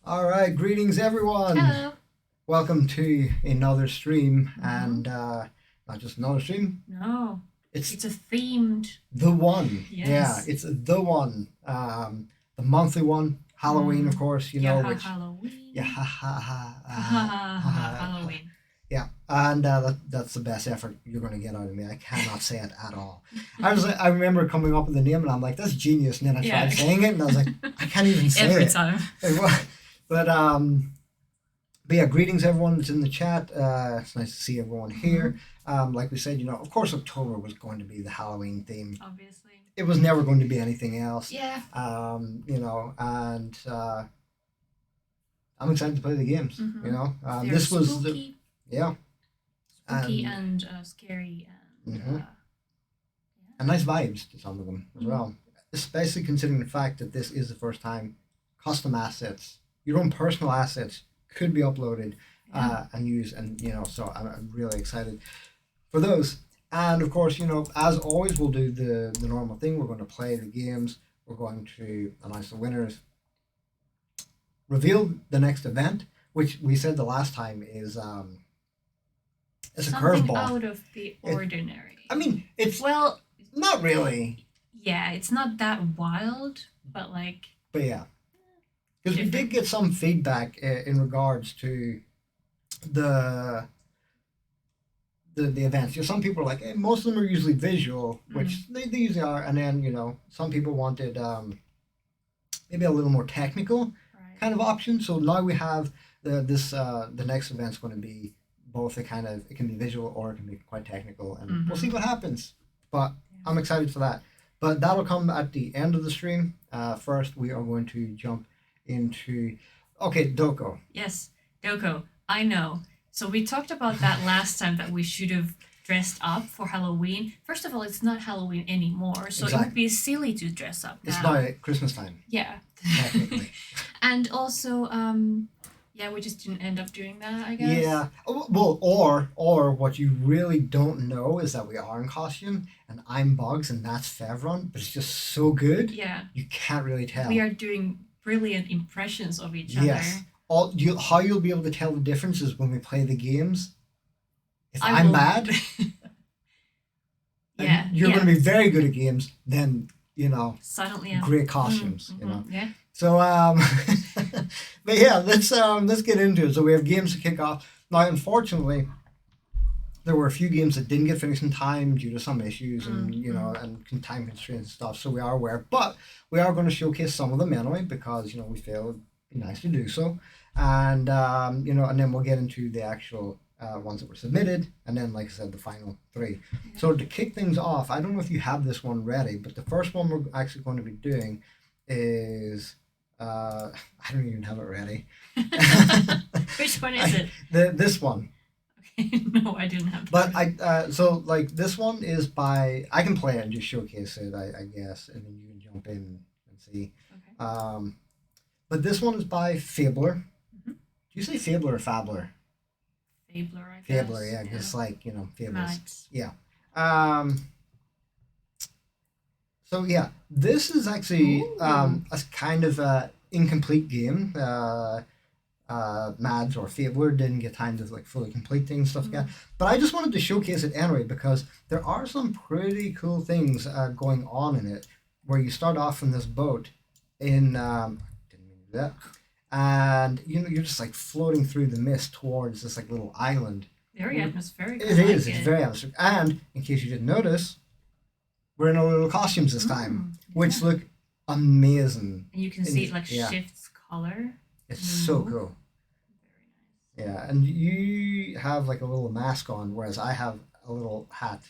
All right, greetings everyone. Hello. Welcome to another stream, and Mhm. not just another stream. No, It's it's a themed. the one. Yeah, Yes. it's the one. The monthly one. Halloween, of course. Which yeah, Halloween. ha ha ha. Ha ha ha ha. Ha. Halloween. Yeah, and that's the best effort you're going to get out of me. I cannot say it at all. I remember coming up with the name, and I'm like, that's genius. And then I tried Yeah. saying it, and I was like, I can't even say Every it. time. But But yeah, greetings everyone that's in the chat. It's nice to see everyone here. Like we said, of course, October was going to be the Halloween theme. Obviously. It was never going to be anything else. Yeah. And I'm excited to play the games. They're This was spooky. yeah, Spooky and scary and and nice vibes to some of them as Mhm. well. Especially considering the fact that this is the first time custom assets, your own personal assets, could be uploaded and used, and so I'm really excited for those. And of course, as always, we'll do the normal thing. We're going to play the games. We're going to announce the winners, reveal the next event, which we said the last time is it's a something curveball. out of the ordinary. I mean, it's well, not really, yeah, it's not that wild, but like. but yeah, because we did get some feedback in regards to the events. Some people are like, hey, most of them are usually visual, which they usually are, and then some people wanted maybe a little more technical kind of option. So now we have the next event's going to be both it can be visual or it can be quite technical, and we'll see what happens. But I'm excited for that. But that'll come at the end of the stream. First, we are going to jump into Doko. Yes, Doko. I know. So we talked about that last time, that we should have dressed up for Halloween. First of all, it's not Halloween anymore, so it would be silly to dress up now. It's not Christmas time. Yeah. And also, we just didn't end up doing that, I guess. Yeah. Well, or what you really don't know is that we are in costume, and I'm Bugs, and that's Fevron, but it's just so good. Yeah. You can't really tell. We are doing brilliant impressions of each other. Yes. How you'll be able to tell the difference is when we play the games. If I'm bad, you're going to be very good at games. Then suddenly great costumes. Yeah. So but yeah, let's get into it. So we have games to kick off. Now, unfortunately, there were a few games that didn't get finished in time due to some issues and and time constraints and stuff. So we are aware, but we are going to showcase some of them anyway because we feel it'd be nice to do so. And and then we'll get into the actual ones that were submitted, and then, like I said, the final three. Yeah. So to kick things off, I don't know if you have this one ready, but the first one we're actually going to be doing is I don't even have it ready. Which one is it? This one. Okay, no, I didn't have. But so like this one is by, I can play it and just showcase it, I guess, and then you can jump in and see. Okay. But this one is by Fabler. Do you say Fabler or Fabler? Fabler, I guess. Fabler, yeah, just like Fables. Right. Yeah. So yeah, this is actually a kind of incomplete game. Mads or Fabler didn't get time to fully complete things, stuff like that. But I just wanted to showcase it anyway because there are some pretty cool things going on in it, where you start off from this boat in didn't mean to do that, and you're just floating through the mist towards this little island. Very atmospheric. It is. It's very atmospheric. And in case you didn't notice, we're in our little costumes this time, which look amazing. And you can see it shifts color. It's so cool. Very nice. Yeah, and you have a little mask on, whereas I have a little hat.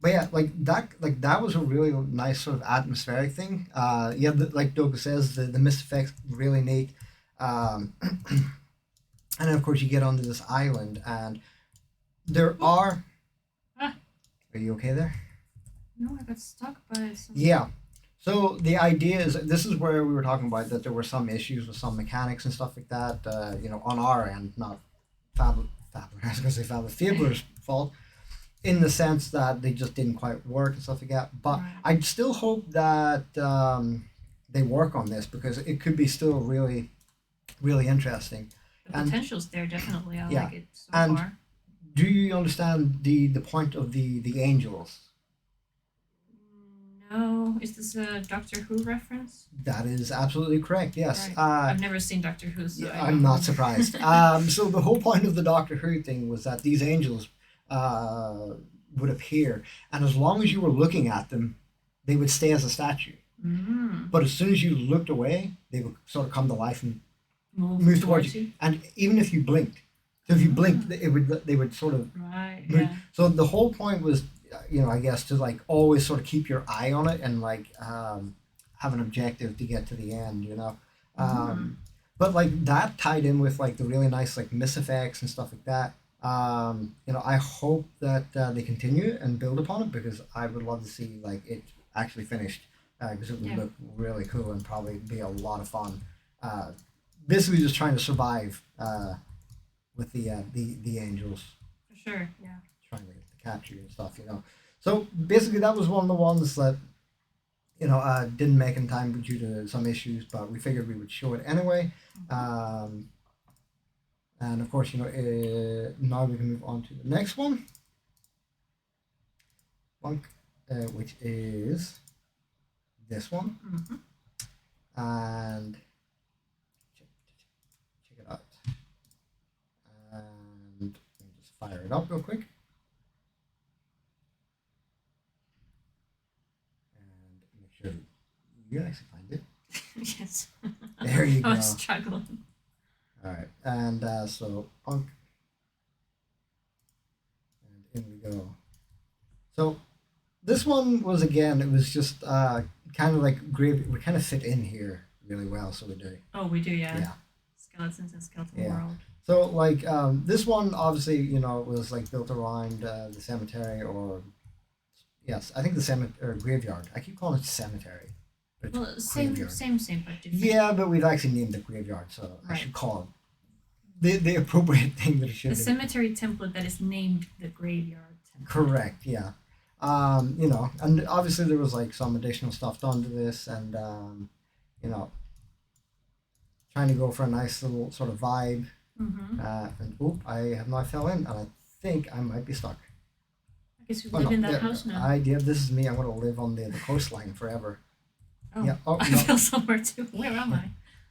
But yeah, that was a really nice sort of atmospheric thing. Like Doga says, the mist effects really neat. And then of course you get onto this island, and there are. Are you okay there? No, I got stuck by something. Yeah. So the idea is, this is where we were talking about that there were some issues with some mechanics and stuff like that. On our end, not Fabler's fault, in the sense that they just didn't quite work and stuff like that. But I still hope that they work on this, because it could be still really really interesting. The And potential's there definitely. I yeah, like it so and far. do you understand the point of the angels? No, is this a Doctor Who reference? That is absolutely correct. Yes. Right. I've never seen Doctor Who, so Yeah, I I'm don't not know. surprised. So the whole point of the Doctor Who thing was that these angels uh, would appear, and as long as you were looking at them, they would stay as a statue. Mm. But as soon as you looked away, they would sort of come to life and Move move towards towards you. you. And even if you blinked, so if you blinked, Ah. they would sort of Right. move. Yeah. So the whole point was, I guess to like always sort of keep your eye on it and like have an objective to get to the end. Mm. Um, but like that tied in with like the really nice like miss effects and stuff like that. I hope that they continue and build upon it because I would love to see like it actually finished because it would Yeah. look really cool and probably be a lot of fun. Uh, Basically, just trying to survive with the angels For sure. Yeah. trying to capture you and stuff. So basically, that was one of the ones that didn't make in time due to some issues, but we figured we would show it anyway. Um, and of course, now we can move on to the next one, which is this one, Mm-hmm. and check it out. And let me just fire it up real quick. And make sure you actually find it. Yes. There you I go. was struggling. All right, and so punk, and in we go. So this one was again, it was just kind of like great. We kind of fit in here really well, so we do. Oh, we do. Yeah. Yeah. Skeletons and Skeleton Yeah. World. So like this one obviously was like built around the cemetery or yes, I think the cemetery or graveyard. I keep calling it cemetery. But it's Well, same, graveyard. same, but different. Yeah, but we've actually named it graveyard, so I Right. should call it the appropriate thing that it should The be. cemetery template that is named the graveyard template. Correct. Yeah. And obviously there was like some additional stuff done to this, and you know, trying to go for a nice little sort of vibe. Mm-hmm. And oop, I have now fell in, and I think I might be stuck. I guess you Oh, live no, in that there- house now. This is me. I'm going to live on the coastline forever. Oh, Yeah. Oh, I no. feel somewhere too. Where am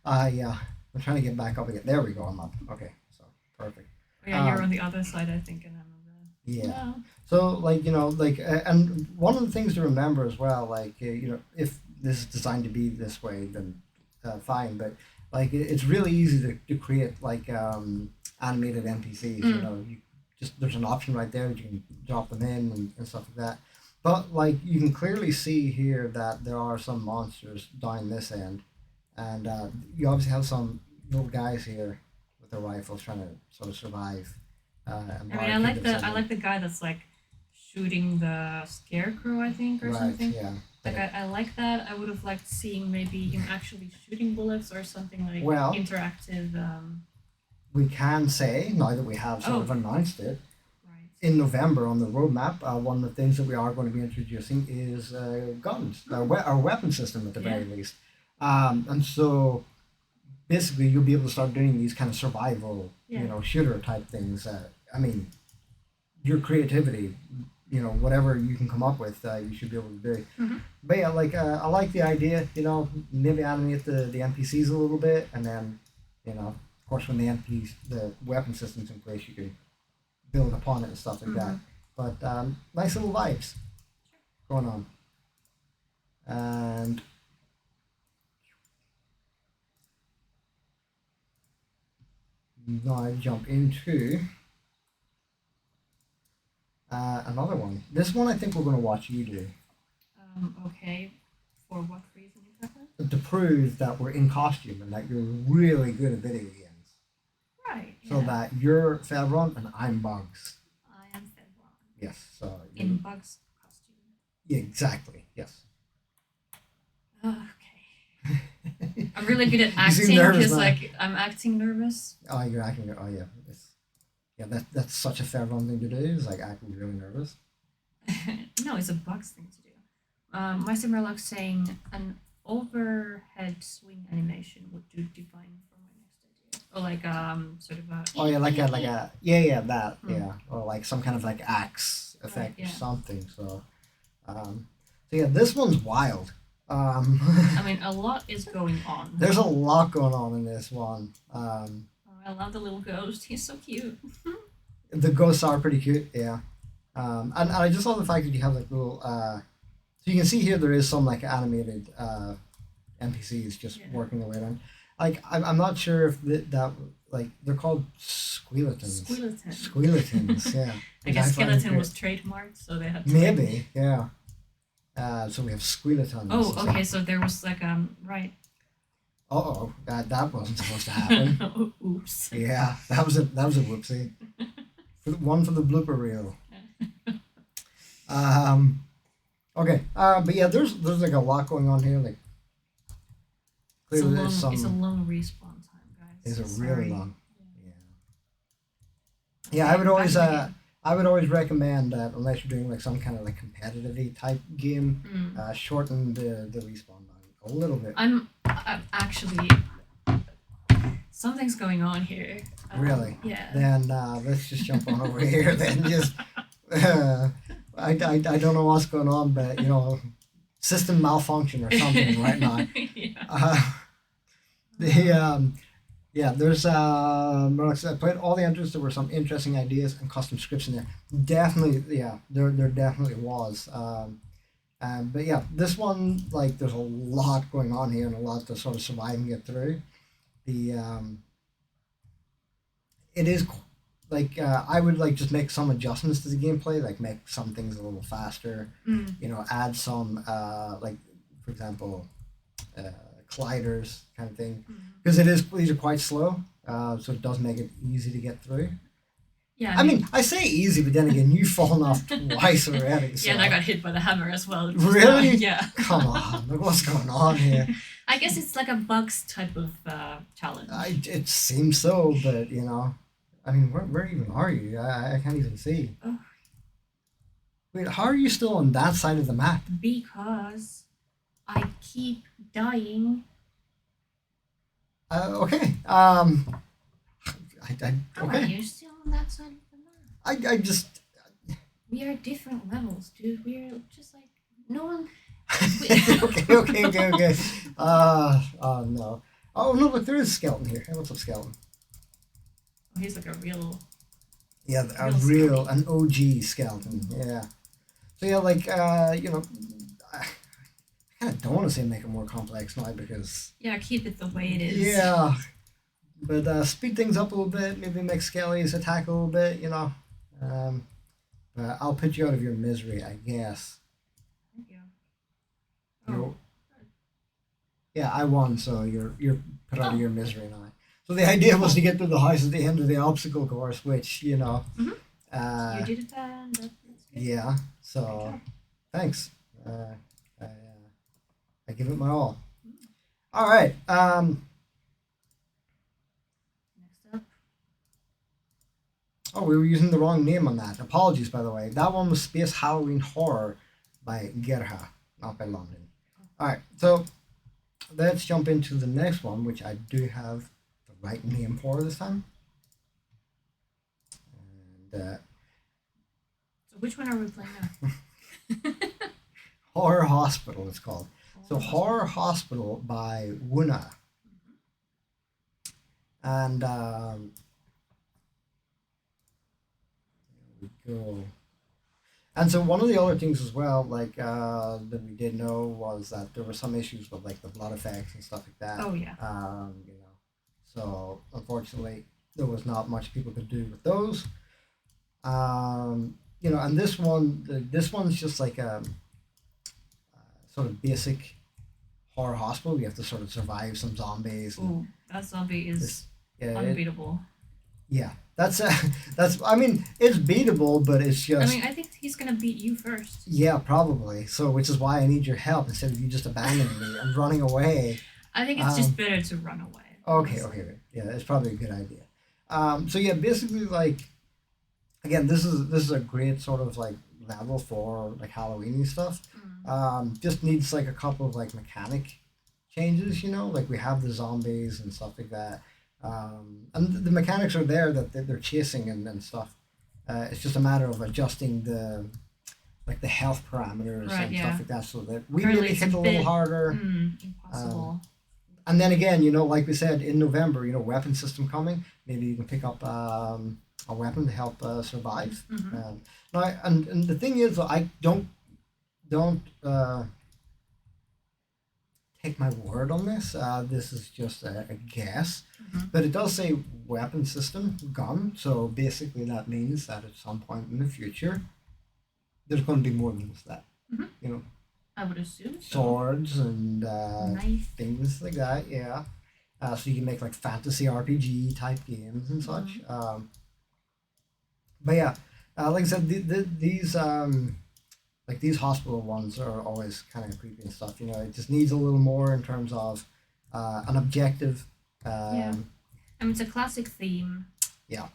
I? Yeah. I'm trying to get back up again. There we go. I'm up. Okay. So perfect. Oh, yeah, you're on the other side, I think, and I'm on the. Yeah. No. So and one of the things to remember as well, if this is designed to be this way, then fine. But like it's really easy to create like animated NPCs. You just there's an option right there that you can drop them in and stuff like that. But like you can clearly see here that there are some monsters down this end, and you obviously have some little guys here with their rifles trying to sort of survive. And I mean, I like barricade the themselves. I like the guy that's like shooting the scarecrow, I think, or Right, something. yeah. Like I like that. I would have liked seeing maybe him actually shooting bullets or something like Well- interactive. We can say, now that we have sort Oh. of announced it, Right. in November on the roadmap, one of the things that we are going to be introducing is guns, our weapon system at the very least. And so basically you'll be able to start doing these kind of survival, Yeah. shooter type things. I mean, your creativity, whatever you can come up with, you should be able to do. Mhm. But yeah, like I like the idea, maybe animate the NPCs a little bit, and then, of course, when the weapon system's in place, you can build upon it and stuff like that. But nice little vibes going on. And now I jump into another one. This one I think we're going to watch you do Okay. For what reason exactly? to prove that we're in costume and that you're really good at video games. Right. So that you're Fevron and I'm Bugs. I am Fedron. Yes. So In Bug's costume. yeah, exactly. Yes. Okay. I'm really good at You seem acting nervous because now. like I'm acting nervous. Oh, you're acting. Oh, yeah. That's such a Fevron thing to do. Is like acting really nervous. No, it's a Bug's thing to do. Meister Merlock saying an overhead swing animation would do divine for my next idea. Or like sort of a. Oh yeah, like a that or like some kind of like axe effect or something. So yeah, this one's wild. I mean, a lot is going on. There's a lot going on in this one. I love the little ghost. He's so cute. The ghosts are pretty cute, yeah. And I just love the fact that you have like little. So you can see here there is some like animated NPCs just working their way around. Like I'm not sure if that like they're called squealetons. Squealetons, yeah. I guess skeleton was trademarked, so they had. Maybe, yeah. So we have squealetons. Oh, okay. So there was like right. That wasn't supposed to happen. Oops. Yeah, that was a whoopsie. One for the blooper reel. Okay. But yeah, there's like a lot going on here. Like it's a long respawn time, guys. It's a really long. Yeah. I would always recommend that unless you're doing like some kind of like competitive type game, shorten the respawn time a little bit. I'm actually something's going on here. Really? Yeah. Then let's just jump on over here. Then just I don't know what's going on, but system malfunction or something right now. There's I played all the entries. There were some interesting ideas and custom scripts in there. Definitely, there definitely was. But yeah, this one, like, there's a lot going on here and a lot to sort of survive and get through. It is like I would like just make some adjustments to the gameplay, like make some things a little faster. Add some like, for example, colliders kind of thing, because these are quite slow, so it does make it easy to get through. Yeah, I mean, I say easy, but then again, you've fallen off twice already. So. Yeah, and I got hit by the hammer as well. Really? Yeah. Come on, like, what's going on here? I guess it's like a bugs type of challenge. It seems so, but I mean, where even are you? I can't even see. Oh. Wait, how are you still on that side of the map? Because I keep dying. Okay. Okay. You're still on that side of the map. I just. We are different levels, dude. We're just like no one. Okay. No. Oh no, but there is a skeleton here. Hey, what's up, skeleton? Oh, he's like a real. Yeah, an OG skeleton. Yeah. So yeah, like I kind of don't want to say make it more complex now because. Yeah, keep it the way it is. Yeah. But speed things up a little bit, maybe make Skelly's attack a little bit, But I'll put you out of your misery, I guess. Thank you. Oh. Yeah, I won, so you're put out of your misery now. So the idea was to get to the house at the end of the obstacle course, which, you did it then. Yeah, so thanks. I give it my all. All right. Oh, we were using the wrong name on that. Apologies, by the way. That one was Space Halloween Horror by Yahaha, not by London. All right, so let's jump into the next one, which I do have the right name for this time. And so which one are we playing now? Horror Hospital, it's called. Horror Hospital by Wuna. And Cool. And so one of the other things as well, like that we did know was that there were some issues with like the blood effects and stuff like that. Oh yeah. So unfortunately there was not much people could do with those. And this one's just like a sort of basic horror hospital. You have to sort of survive some zombies. Ooh, that zombie is unbeatable. That's I mean, it's beatable, but it's just. I mean, I think he's gonna beat you first. Yeah, probably. So, which is why I need your help instead of you just abandoning me and running away. I think it's just better to run away. Okay. Yeah, it's probably a good idea. So yeah, basically, like, again, this is a great sort of like level for like Halloween stuff. Just needs like a couple of like mechanic changes, like we have the zombies and stuff like that. And the mechanics are there that they're chasing and stuff. It's just a matter of adjusting the health parameters Right, and yeah. stuff like that, so that we Currently maybe it's a hit a little bit- harder. Impossible. And then again, like we said in November, weapon system coming. Maybe you can pick up a weapon to help survive. Now, and the thing is, I don't take my word on this. This is just a guess, but it does say weapon system gun. So basically, that means that at some point in the future, there's going to be more than just that. I would assume so. Swords and Knife. things like that. Yeah. So you can make like fantasy RPG type games and such. But yeah, like I said, these like these hospital ones are always kind of creepy and stuff. It just needs a little more in terms of an objective. Yeah. I mean, it's a classic theme. Yeah.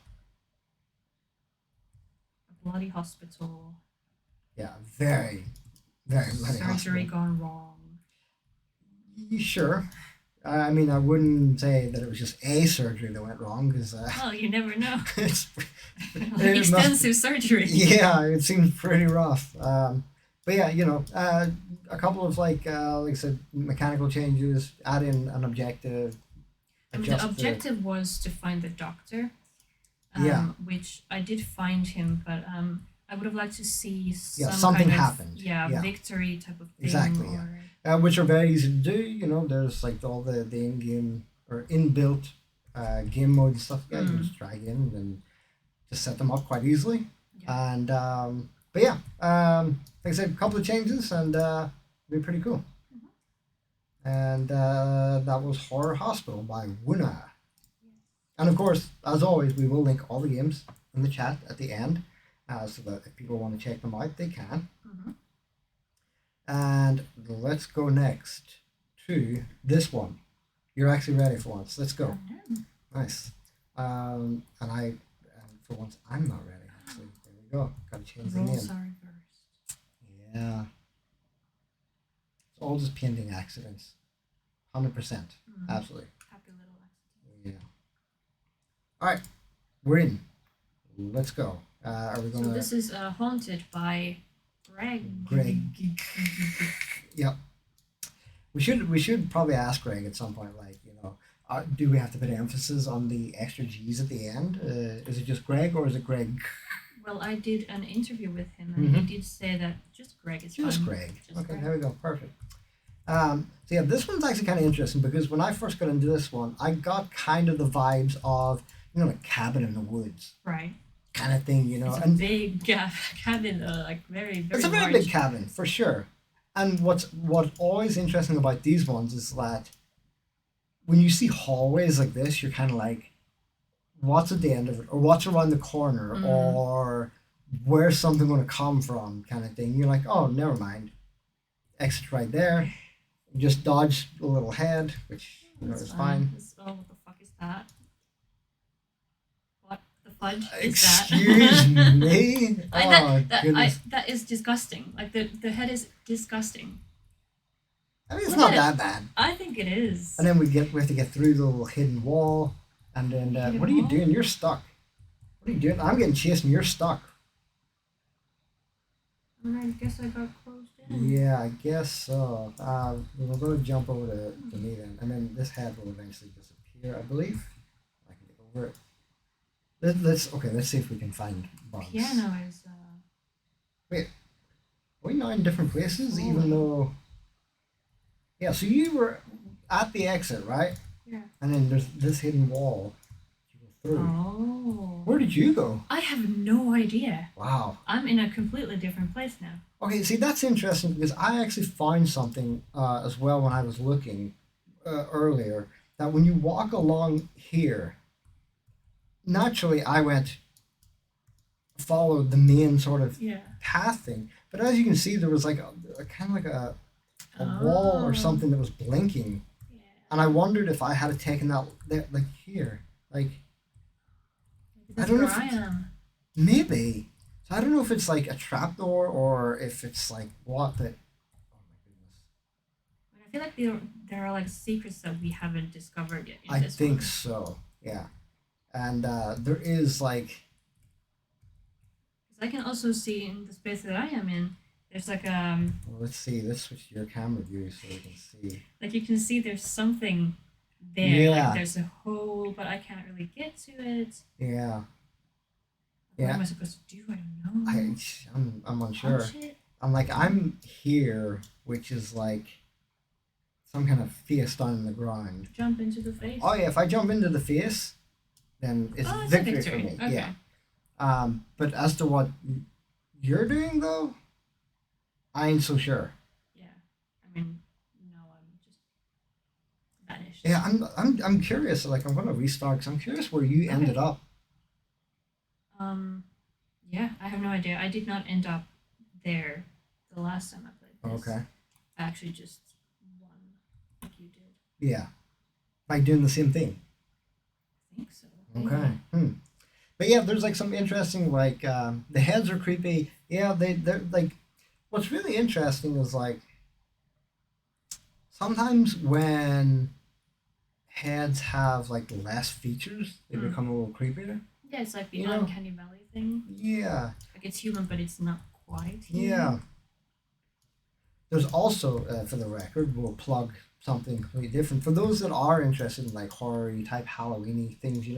A bloody hospital. Yeah, very, very bloody Surgery hospital. gone wrong. Sure. I mean, I wouldn't say that it was just a surgery that went wrong, because Well, you never know. it's Like extensive surgery. yeah, it seems pretty rough. But yeah, a couple of like I said, mechanical changes, add in an objective. I mean, the objective was to find the doctor. Yeah. Which I did find him, but I would have liked to see something kind of, happened. Yeah. victory type of thing. Exactly, yeah. Which are very easy to do. There's like all the in-game or inbuilt game mode and stuff. Yeah, you can just drag in and just set them up quite easily. Yeah. And but yeah, like I said, a couple of changes and it'll be pretty cool. And that was Horror Hospital by Wuna. And of course, as always, we will link all the games in the chat at the end, so that if people want to check them out, they can. And let's go next to this one. You're actually ready for once. Let's go. Nice. And for once, I'm not ready. Actually, there we go. Got to change the name. Roles are reversed. Yeah. It's all just pending accidents. 100%. Absolutely. Happy little accident. Yeah. All right, we're in. Let's go. Are we gonna? So this is Haunted by Greg. Yep. We should probably ask Greg at some point, like, do we have to put emphasis on the extra G's at the end? Is it just Greg or is it Greg? Well, I did an interview with him, and he did say that just Greg is fine. Just Greg. Just Okay, Greg. there we go. Perfect. So yeah, this one's actually kind of interesting because when I first got into this one, I got kind of the vibes of like Cabin in the Woods Right. kind of thing, It's a and big cabin, like very, very it's a very large. big cabin for sure. And what's always interesting about these ones is that when you see hallways like this, you're kind of like, what's at the end of it, or what's around the corner, or where's something going to come from, kind of thing. You're like, oh, never mind. Exit right there. Just dodge a little head, which is fine. Oh, what the fuck is that? What the fudge is Excuse that? me. Goodness. That is disgusting. Like the head is disgusting. I mean, it's Look not at that bad. I think it is. And then we have to get through the little hidden wall, and then Hidden what are you wall? doing? You're stuck. What are you doing? I'm getting chased, and you're stuck. I guess I got closed in. Yeah, I guess so. We're going to jump over to me then, and then this head will eventually disappear, I believe. I can get over it. Let's see if we can find bugs. Piano is. Wait, are we now in different places, Oh. even though? Yeah, so you were at the exit, right? Yeah. And then there's this hidden wall you go through. Oh. Where did you go? I have no idea. Wow. I'm in a completely different place now. Okay, see, that's interesting because I actually found something as well when I was looking earlier, that when you walk along here, naturally I followed the main sort of Yeah. path thing, but as you can see, there was like a kind of like a wall or Oh. something that was blinking, Yeah. and I wondered if I had taken that like here, like That's don't know where if I am. maybe. So I don't know if it's like a trapdoor or if it's like what, but oh my goodness. I feel like there are like secrets that we haven't discovered yet. In I this think one. so. Yeah, and there is like. I can also see in the space that I am in, there's like Well, let's see. Let's switch to your camera view so we can see. like you can see there's something there. Yeah. Like there's a hole, but I can't really get to it. Yeah. What Yeah. am I supposed to do? I don't know. I'm unsure. Punch it? I'm here, which is like some kind of face down in the ground. Jump into the face. Oh yeah, if I jump into the face, then it's a victory for me. Okay. Yeah. But as to what you're doing though, I ain't so sure. Yeah. I mean, no, I'm just vanished. Yeah, I'm curious. Like I'm gonna restart because I'm curious where you ended up. Yeah, I have no idea. I did not end up there the last time I played this. Okay. I actually just won like you did. Yeah. By doing the same thing. I think so. Okay. But yeah, there's like some interesting like the heads are creepy. Yeah, they're like what's really interesting is like sometimes when heads have like less features, they become a little creepier. Yeah, it's like the uncanny valley thing. Yeah. Like it's human, but it's not quite human. Yeah. There's also, for the record, we'll plug something completely different. For those that are interested in like horror type Halloween-y things,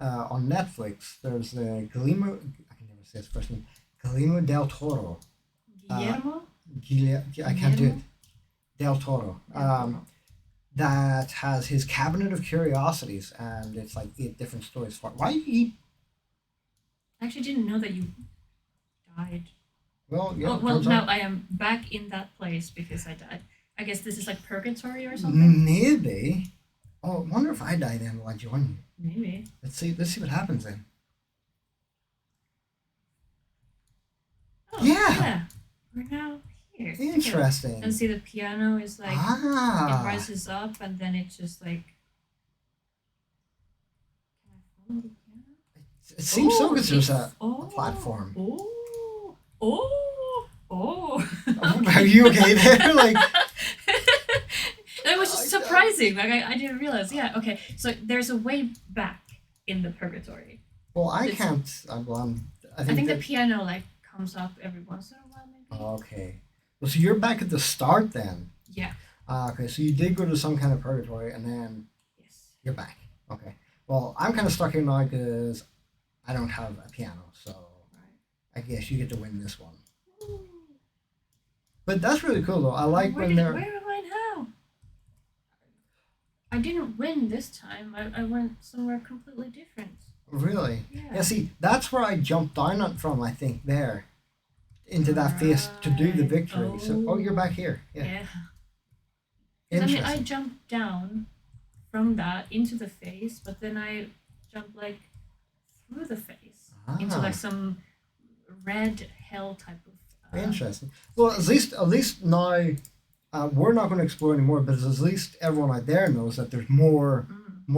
on Netflix, there's the Guillermo, I can never say his first name, Guillermo del Toro. Guillermo? I can't do it. Del Toro. That has his Cabinet of Curiosities, and it's like 8 different stories. Why he? I actually didn't know that you died. Well, yeah. Well, now I am back in that place because I died. I guess this is like purgatory or something. Maybe. Oh, I wonder if I die then. Will I join you? Maybe. Let's see what happens then. Oh, yeah. We're now here. Interesting. Okay. And see, the piano is like it rises up, and then it's just like. Can I follow the piano? It seems so because there's a platform. Are you okay there? Like. It was just surprising. Like I didn't realize. Yeah. Okay. So there's a way back in the purgatory. Well, I can't. I think the piano like comes up every once in a while, maybe. Okay. Well, so you're back at the start then. Yeah. Okay, so you did go to some kind of purgatory, and then you're back. Okay. Well, I'm kind of stuck here now because I don't have a piano, so I guess you get to win this one. Ooh. But that's really cool, though. I like when they're. Where am I now? I didn't win this time. I went somewhere completely different. Really? Yeah. See, that's where I jumped down from, I think, there. Into that face to do the victory. Oh. So, you're back here. Yeah. Interesting. I jumped down from that into the face, but then I jumped like through the face into like some red hell type of. Interesting. Well, at least now, we're not going to explore anymore, but at least everyone out there knows that there's more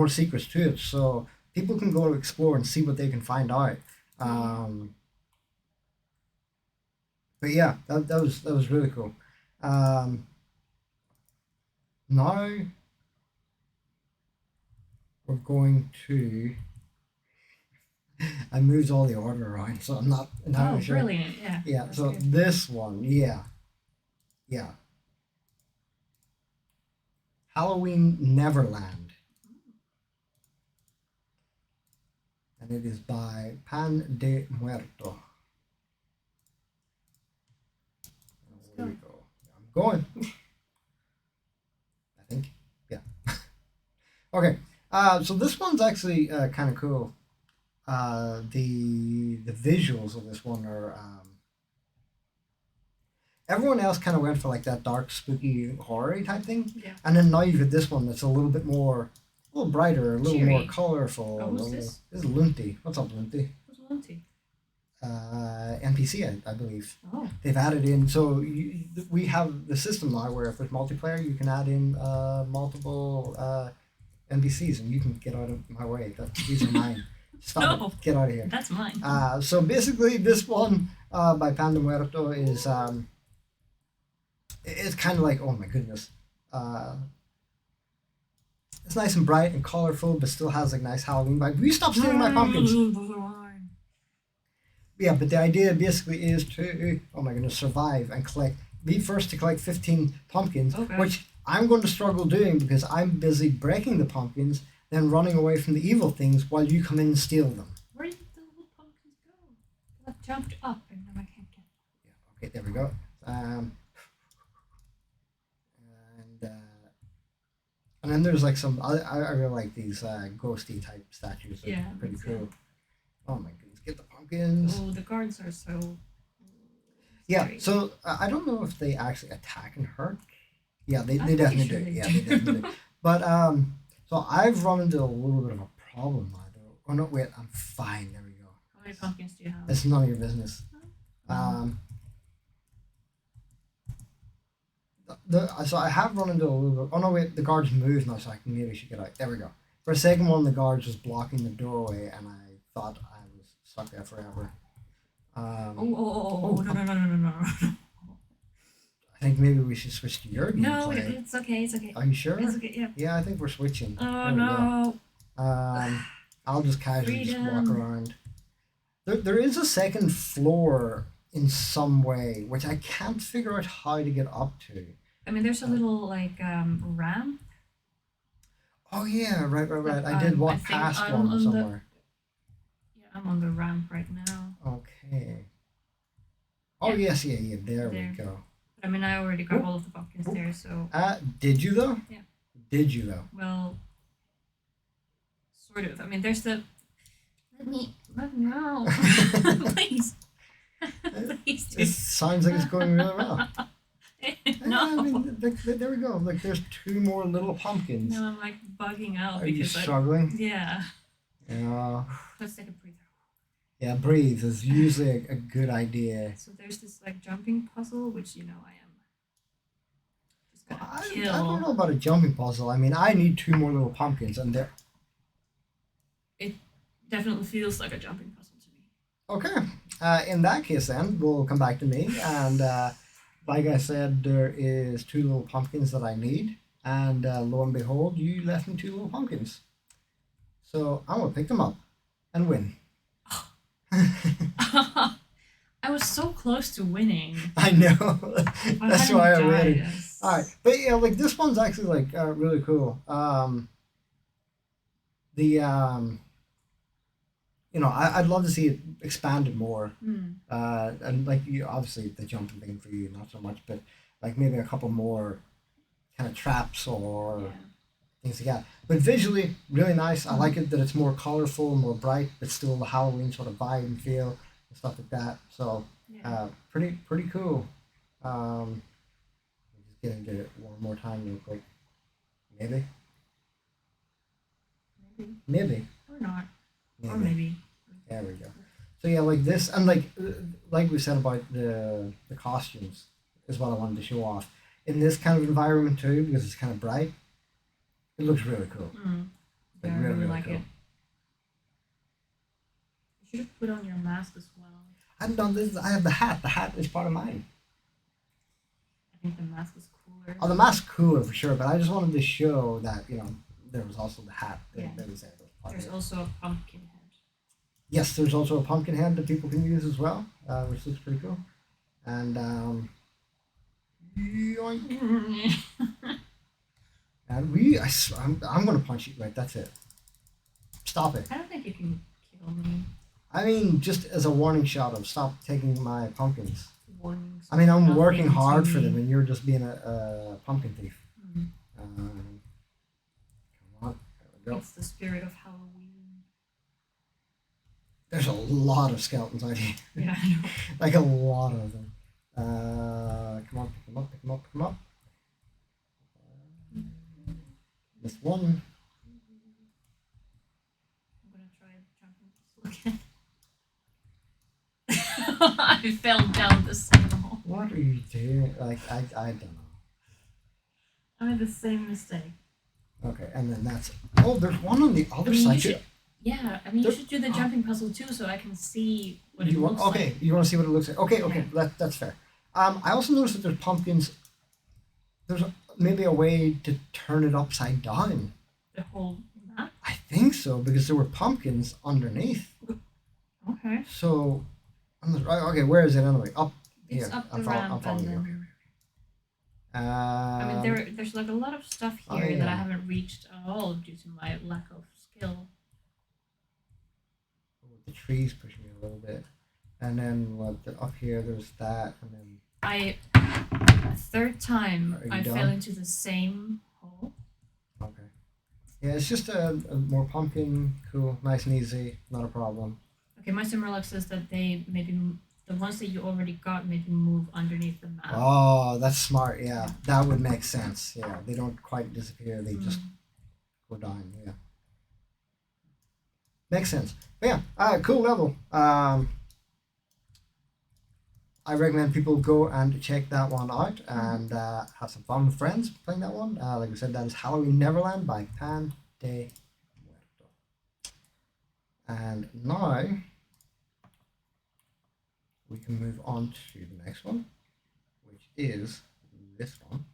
secrets to it. So people can go to explore and see what they can find out. But yeah, that was really cool. Now we're going to. I moved all the order around, so I'm not entirely sure. Brilliant! Yeah. Yeah. So good. This one, yeah. Halloween Neverland, and it is by Pan de Muerto. Where do we go? I'm going. I think. Yeah. Okay. So this one's actually kind of cool. The visuals of this one are. Everyone else kind of went for like that dark, spooky, horror type thing, and then now you've got this one that's a little bit more, a little brighter, a little more colorful. Oh, who's this? This is Lunti. What's up, Lunti? Who's Lunti? NPC, I believe. Oh. They've added in, so we have the system now where if there's multiplayer, you can add in multiple NPCs, and you can get out of my way. These are mine. Stop no, it. Get out of here. That's mine. So basically, this one by Pan de Muerto is it's kind of like, oh my goodness, It's nice and bright and colorful, but still has like nice Halloween vibe. Will you stop stealing my pumpkins? Yeah, but the idea basically is to, oh my goodness, survive and collect. Be first to collect 15 pumpkins, which I'm going to struggle doing because I'm busy breaking the pumpkins, then running away from the evil things while you come in and steal them. Where did the little pumpkins go? I jumped up and now I can't get them. Yeah, okay, there we go. And then there's like some, I really like these ghosty type statues. They're pretty cool. Oh my goodness, get the pumpkins. Oh, the guards are so... Yeah, so I don't know if they actually attack and hurt. Yeah, they definitely do. Yeah, they definitely do. But, so I've run into a little bit of a problem now, though. Oh, no, wait, I'm fine. There we go. How many pumpkins do you have? It's none of your business. So I have run into a little bit. Oh no, wait, the guards moved now, so I can maybe should get out. There we go. For a second, one of the guards was blocking the doorway, and I thought I was stuck there forever. No. I think maybe we should switch to your gameplay. No, it's okay. It's okay. Are you sure? It's okay. Yeah. Yeah, I think we're switching. Oh no. I'll just casually just walk around. There is a second floor in some way, which I can't figure out how to get up to. I mean, there's a little like ramp. Oh yeah, right. I did walk past one somewhere. Yeah, I'm on the ramp right now. Okay. Oh yes, yeah. There we go. I mean, I already got all of the pumpkins there, so. Did you though? Yeah. Did you though? Well, sort of. I mean, there's the. Let me out, please. Please. It sounds like it's going really well. No. I mean, there we go. Like, there's 2 more little pumpkins. No, I'm like bugging out. Are you struggling? Yeah. Yeah. Let's take a breather. Yeah, breathe is usually a good idea. So there's this like jumping puzzle, which I am just gonna kill. I don't know about a jumping puzzle. I mean, I need 2 more little pumpkins, and they're. It definitely feels like a jumping puzzle to me. Okay. In that case, then we'll come back to me, and like I said, there is 2 little pumpkins that I need, and lo and behold, you left me 2 little pumpkins. So I'm gonna pick them up and win. I was so close to winning. I know. That's why I waited. All right, but yeah, like this one's actually like really cool. I'd love to see it expanded more. And like you, obviously the jumping thing for you, not so much, but like maybe a couple more kind of traps or things like that. But visually, really nice. I like it that it's more colorful, more bright, but still the Halloween sort of vibe and feel and stuff like that. So pretty cool. Just get into it one more time real quick. Maybe. Or not. Or maybe. There we go. So yeah, like this, and like we said about the costumes is what I wanted to show off. In this kind of environment too, because it's kind of bright, it looks really cool. Yeah, I really like it. You should have put on your mask as well. I haven't done this. I have the hat. The hat is part of mine. I think the mask is cooler. Oh, the mask's cooler for sure, but I just wanted to show that, there was also the hat. There's also a pumpkin head. Yes, there's also a pumpkin head that people can use as well, which looks pretty cool. And yoink. And I'm gonna punch you. Right, that's it. Stop it. I don't think you can kill me. I mean, just as a warning shot of stop taking my pumpkins. Warnings. I mean, I'm working hard for them, and you're just being a pumpkin thief. Come on, there we go. It's the spirit of Halloween. There's a lot of skeletons out here. Yeah, I know. Like a lot of them. Come on, pick them up, pick them up, pick them up. This one. I'm gonna try jumping puzzle again. I fell down the same hole. What are you doing? Like, I don't know. I made the same mistake. Okay, and then that's... Oh, there's one on the other side too. Yeah, I mean, you should do the jumping puzzle too, so I can see what it looks like. Okay, you want to see what it looks like? Okay, that's fair. I also noticed that there's pumpkins. There's maybe a way to turn it upside down. the whole map? I think so, because there were pumpkins underneath. Okay. So, okay, where is it anyway? Up it's here. Up the I'm ramp following you. and Okay. I mean, there's like a lot of stuff here that I haven't reached at all due to my lack of skill. The trees push me a little bit, and then up here there's that, and then a third time I fell into the same hole. Okay. Yeah, it's just a more pumpkin, cool, nice and easy, not a problem. Okay, my Simmerlock says that they maybe the ones that you already got maybe move underneath the map. Oh, that's smart. Yeah, that would make sense. Yeah, they don't quite disappear; they just go down. Yeah, makes sense. But yeah, cool level. I recommend people go and check that one out and have some fun with friends playing that one. Like I said, that is Halloween Neverland by Pan de Muerto. And now we can move on to the next one, which is this one.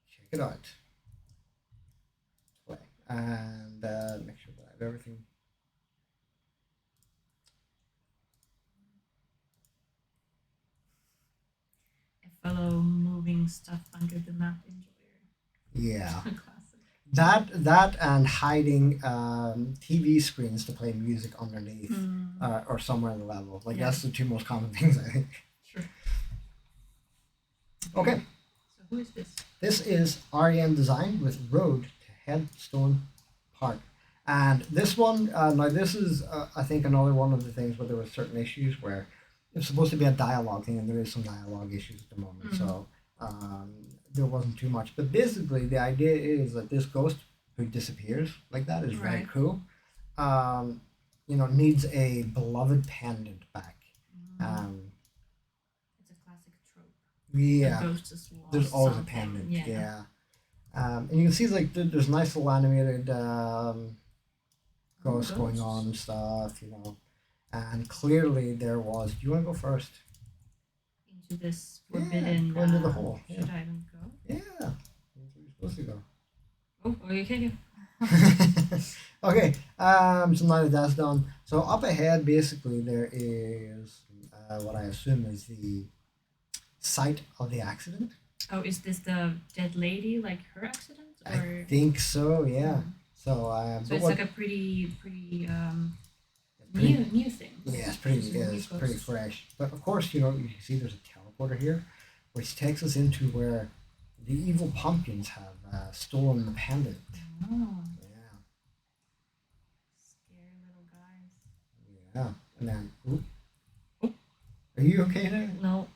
Check it out. Play. And make sure that I have everything. A fellow moving stuff under the map enjoyer. Yeah. That and hiding TV screens to play music underneath or somewhere in the level. Like that's the two most common things, I think. Sure. Okay. So who is this? This is REM Design with Road to Headstone Park. And this one, now this is I think another one of the things where there were certain issues where it's supposed to be a dialogue thing and there is some dialogue issues at the moment. So there wasn't too much, but basically the idea is that this ghost who disappears like that is very cool. Needs a beloved pendant back. It's a classic trope. Yeah, the ghost is lost there's always something. a pendant. Yeah. And you can see like there's nice little animated ghosts going on and stuff, and clearly there was. Do you want to go first? Into this forbidden. Go into the hole. Should I even go? Yeah, that's where you're supposed to go. Oh, okay. Okay, so now that that's done, so up ahead basically there is what I assume is the site of the accident. Oh, is this the dead lady, like her accident? Or? I think so, yeah. So it's like a pretty new thing. Yeah, it's pretty fresh. But of course, you can see there's a teleporter here, which takes us into where the evil pumpkins have stolen the pendant. Oh. Yeah. Scary little guys. Yeah, and then, are you okay there? No.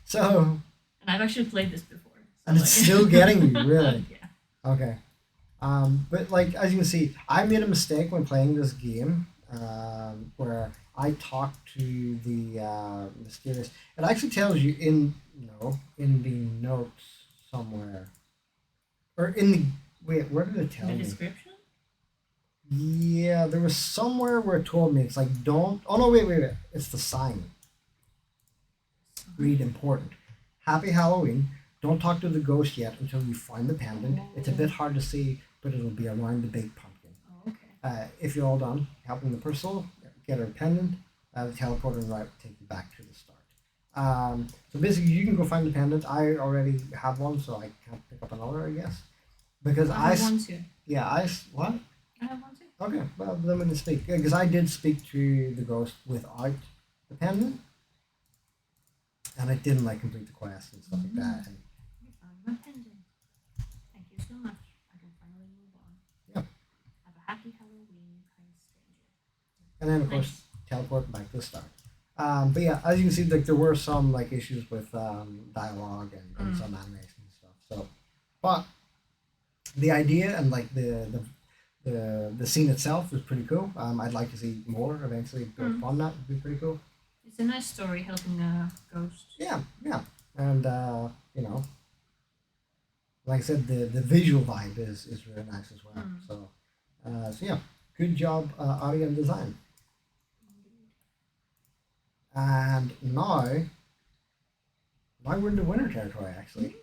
So. And I've actually played this before. So and it's still getting you, really? Yeah. Okay. But like as you can see, I made a mistake when playing this game, where I talked to the mysterious. It actually tells you in the notes somewhere, or in the wait. Where did it tell me? The description. Yeah, there was somewhere where it told me it's like don't. Oh no! Wait! It's the sign. Read important. Happy Halloween. Don't talk to the ghost yet until you find the pendant. It's a bit hard to see, but it'll be around the big pumpkin. Oh, okay. If you're all done helping the person get her pendant, the teleporter and right will take you back to the start. So basically, you can go find the pendant. I already have one, so I can't pick up another, I guess. Because I have one too. Yeah, what? I have one too. Okay, well, then we can speak. Because I did speak to the ghost without the pendant. And I didn't complete the quest and stuff like that. And you found my pendant. Thank you so much. I can finally move on. Yep. Have a happy Halloween, kind stranger. And then of course teleport back to the start. But yeah, as you can see, there were some issues with dialogue and some animation and stuff. So, but the idea and the scene itself was pretty cool. I'd like to see more eventually built upon that. Would be pretty cool. It's a nice story helping a ghost. Yeah, and like I said, the visual vibe is really nice as well. So yeah, good job, audio and design. And now we're in the winter territory actually.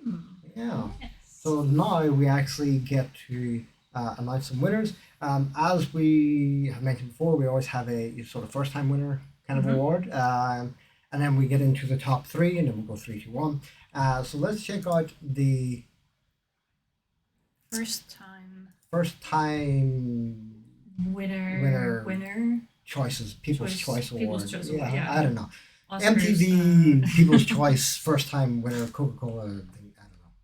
Yeah. Yes. So now we actually get to announce some winners. As we have mentioned before, we always have a sort of first time winner kind of award. And then we get into the top 3, and then we'll go 3, 2, 1. So let's check out the first time winner choices, People's Choice Award. People's Choice Award. Yeah, I don't know. Oscars, MTV People's Choice first time winner of Coca-Cola. I don't know,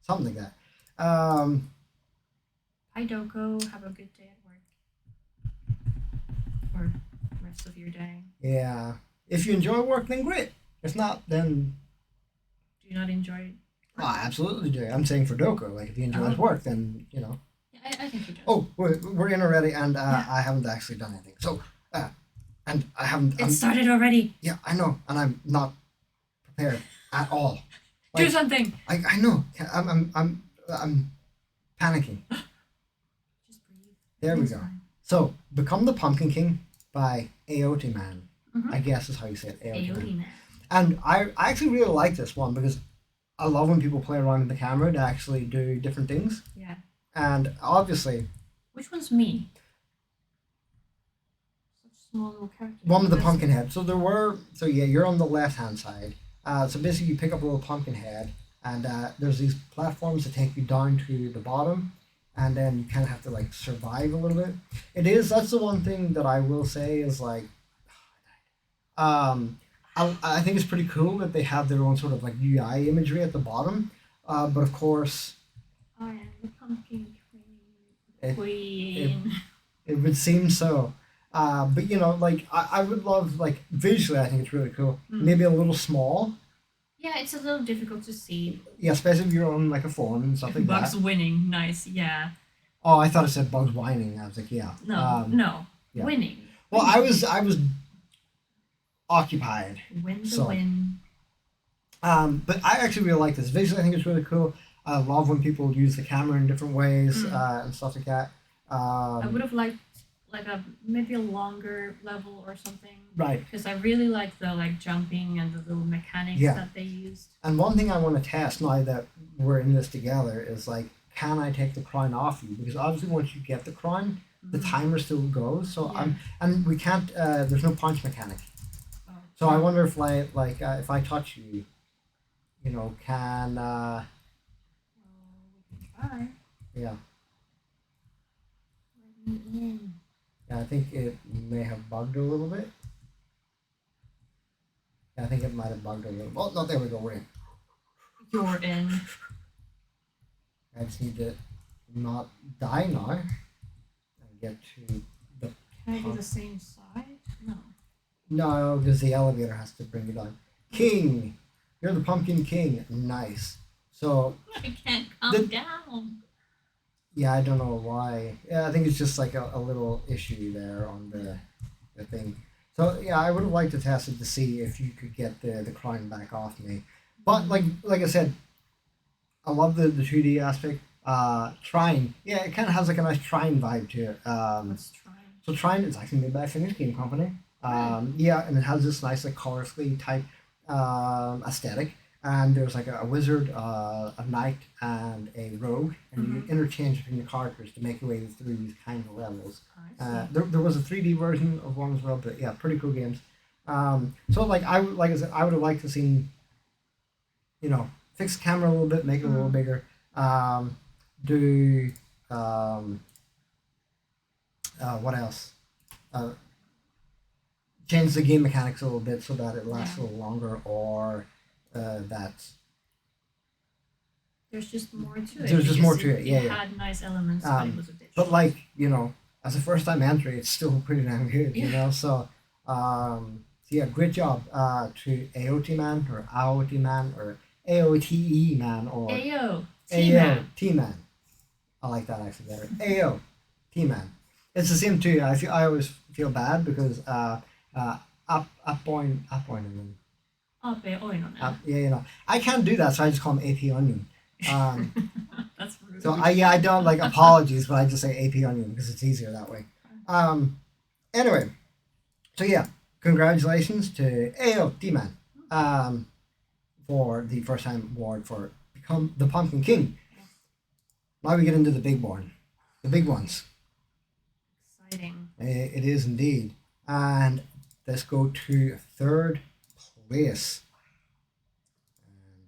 something like that. Hi Doko, have a good day at work. Or rest of your day. Yeah. If you enjoy work, then great. If not, then do you not enjoy it? Oh, I absolutely do. I'm saying for Doko, like if he enjoys work, then Yeah, I think he does. Oh, we're in already, and I haven't actually done anything. So, and I haven't. It started already. Yeah, I know, and I'm not prepared at all. Do something. I know. I'm panicking. Just breathe. There we go. Fine. So, Become the Pumpkin King by Aote Man. I guess is how you say it. Aote Man. And I actually really like this one because I love when people play around with the camera to actually do different things. Yeah. And obviously... Which one's me? Such small little character. One with the pumpkin head. So you're on the left-hand side. So basically you pick up a little pumpkin head, and there's these platforms that take you down to the bottom, and then you kind of have to like survive a little bit. That's the one thing that I will say is like... I think it's pretty cool that they have their own sort of like UI imagery at the bottom, but of course, I am the pumpkin queen. It would seem so, but like I would love like visually. I think it's really cool. Maybe a little small. Yeah, it's a little difficult to see. Yeah, especially if you're on like a phone and stuff like that. Bugs winning, nice. Yeah. Oh, I thought it said Bugs whining. I was like, yeah. No, yeah. Winning. Well, I was occupied. Win the win. But I actually really like this. Visually, I think it's really cool. I love when people use the camera in different ways and stuff like that. I would have liked like maybe a longer level or something. Right. Because I really like the like jumping and the little mechanics that they used. And one thing I want to test now that we're in this together is like, can I take the crown off you? Because obviously once you get the crown, the timer still goes. So and we can't. There's no punch mechanic. So I wonder if if I touch you, can we can try. Yeah. Yeah, I think it may have bugged a little bit. Yeah, I think it might have bugged a little. Oh no, there we go. We're in. You're in. I just need to not die now and get to the. Can I do the same side? No. No, because the elevator has to bring you down. King! You're the Pumpkin King. Nice. So... I can't come down. Yeah, I don't know why. Yeah, I think it's just like a little issue there on the thing. So, yeah, I would have liked to test it to see if you could get the crown back off me. But, like I said, I love the 2D aspect. Trine. Yeah, it kind of has like a nice Trine vibe to it. What's Trine? So Trine is actually made by a Finnish game company. Yeah, and it has this nice like colorfully type aesthetic. And there's like a wizard, a knight, and a rogue, and you interchange between your characters to make your way through these kind of levels. There was a 3D version of one as well, but yeah, pretty cool games. So like I said, I would have liked to see, fix the camera a little bit, make it a little bigger, do what else? Change the game mechanics a little bit so that it lasts a little longer, or that there's just more to it. There's just more to it. It had nice elements, but it was a bit. But like as a first time entry, it's still pretty damn good. So yeah, great job to Aote Man or Aote Man or AOTE Man or AO Man. I like that actually better. AOT Man. It's the same too. I always feel bad because I can't do that, so I just call him AP Onion. That's rude. So I don't like apologies, but I just say AP Onion because it's easier that way. Anyway, so yeah, congratulations to AO D-Man for the first time award for Become the Pumpkin King. Now we get into the big one. The big ones. Exciting. It is indeed. And let's go to third place.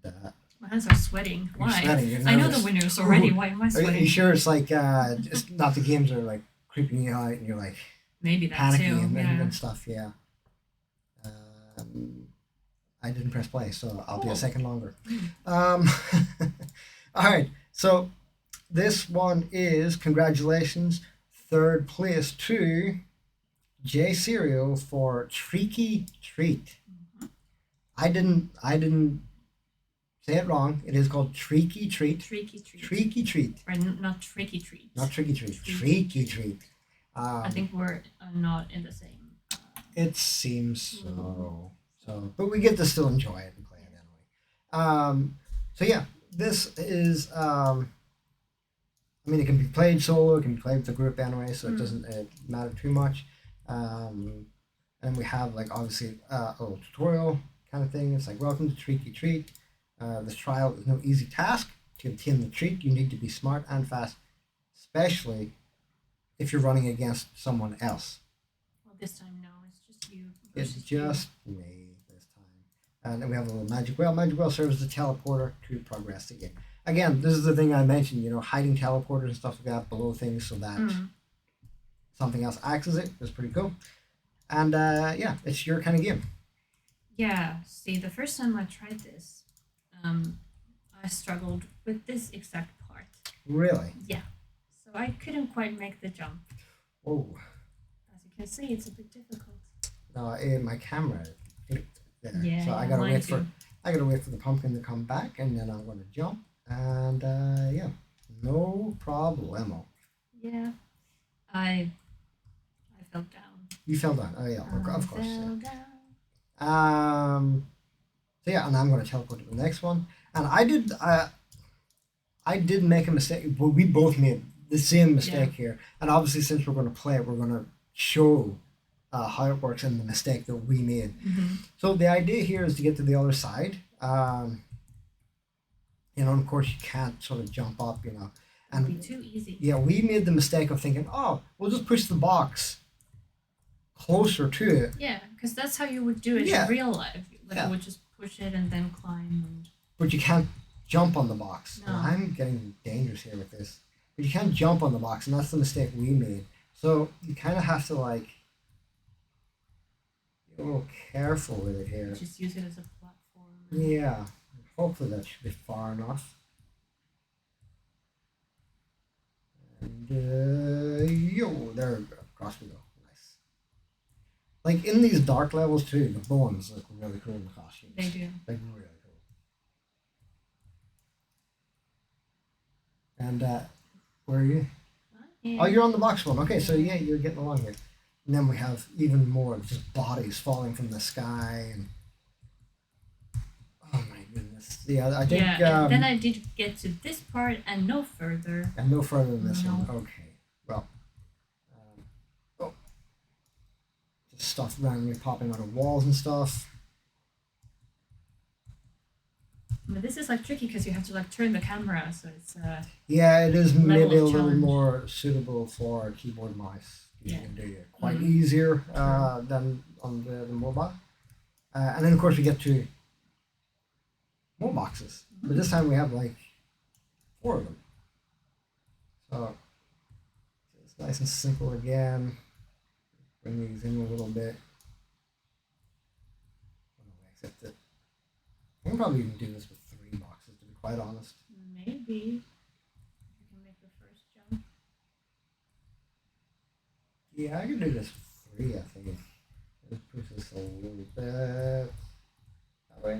And my hands are sweating. Why? Sweating. I know the winners already. Why am I sweating? Are you sure it's like just not the games are like creeping you out and you're like maybe that panicking too. and stuff? Yeah. I didn't press play, so I'll be a second longer. All right. So this one is congratulations, third place to J Cereal for Tricky Treat. I didn't say it wrong. It is called Tricky Treat. Tricky Treat. Tricky Treat. Or not Tricky Treat. Not Tricky Treat. Tricky Treat. I think we're not in the same. It seems so. So, but we get to still enjoy it and play it anyway. So yeah, this is. I mean, it can be played solo. It can be played with a group anyway, so it doesn't matter too much. And we have like obviously a little tutorial kind of thing. It's like, welcome to Tricky Treat. This trial is no easy task. To obtain the treat, you need to be smart and fast, especially if you're running against someone else. Well, this time no, it's just you. It's just me this time. And then we have a little magic well. Magic well serves as a teleporter to progress the game. Again, this is the thing I mentioned, you know, hiding teleporters and stuff like that below things so that something else accesses it is pretty cool. And yeah, it's your kind of game. Yeah, see, the first time I tried this, I struggled with this exact part. Really? Yeah. So I couldn't quite make the jump. Oh. As you can see, it's a bit difficult. No, in my camera. There. Yeah, so I gotta wait for the pumpkin to come back, and then I'm gonna jump, and yeah, no problemo. Yeah, I fell down. You fell down. Oh yeah, of course. Fell Yeah. down. So yeah, and I'm gonna teleport to the next one, and I did make a mistake, but we both made the same mistake here, and obviously since we're gonna play it, we're gonna show how it works and the mistake that we made. So the idea here is to get to the other side. You know, and of course you can't sort of jump up, you know. And it'd be too easy. Yeah, we made the mistake of thinking, oh, we'll just push the box closer to it. Yeah, because that's how you would do it in real life. Like you would just push it and then climb. But you can't jump on the box. No. I'm getting dangerous here with this. But you can't jump on the box, and that's the mistake we made. So you kind of have to like be a little careful with it here. Just use it as a platform. Yeah, hopefully that should be far enough. And there we go. Across we go. Nice. Like in these dark levels too, the bones look really cool in the costumes. They do. Like really cool. And where are you? Oh, you're on the box one. Okay, so yeah, you're getting along here. And then we have even more just bodies falling from the sky. And oh my goodness. Yeah, I think. Yeah, and then I did get to this part and no further. And no further than this one. Okay. Well. Just stuff randomly popping out of walls and stuff. But this is like tricky because you have to like turn the camera, so it's yeah, it is maybe a little challenge. more suitable for keyboard and mouse. You can do it quite Mm-hmm. easier than on the mobile. And then of course we get to more boxes, but this time we have like 4 of them. So it's nice and simple again. Bring these in a little bit. Except that we can probably even do this with 3 boxes, to be quite honest. maybe you can make the first jump. Yeah, I can do this with 3, I think. Just push this a little bit. That way? Yeah.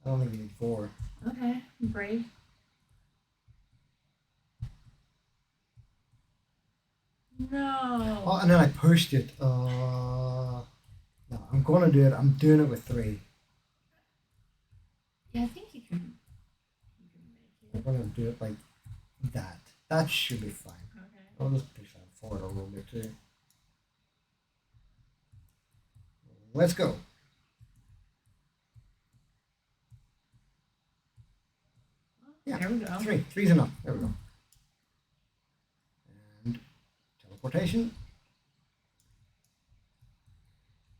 I don't think you need 4. Okay, brave. No. Oh, and then I pushed it. No, I'm going to do it. I'm doing it with 3. Yeah, I think you can make I'm it. going to do it like that. That should be fine. Okay. I'll just push that forward a little bit too. Let's go. Yeah. There we go. 3. 3's enough. There we go. And teleportation.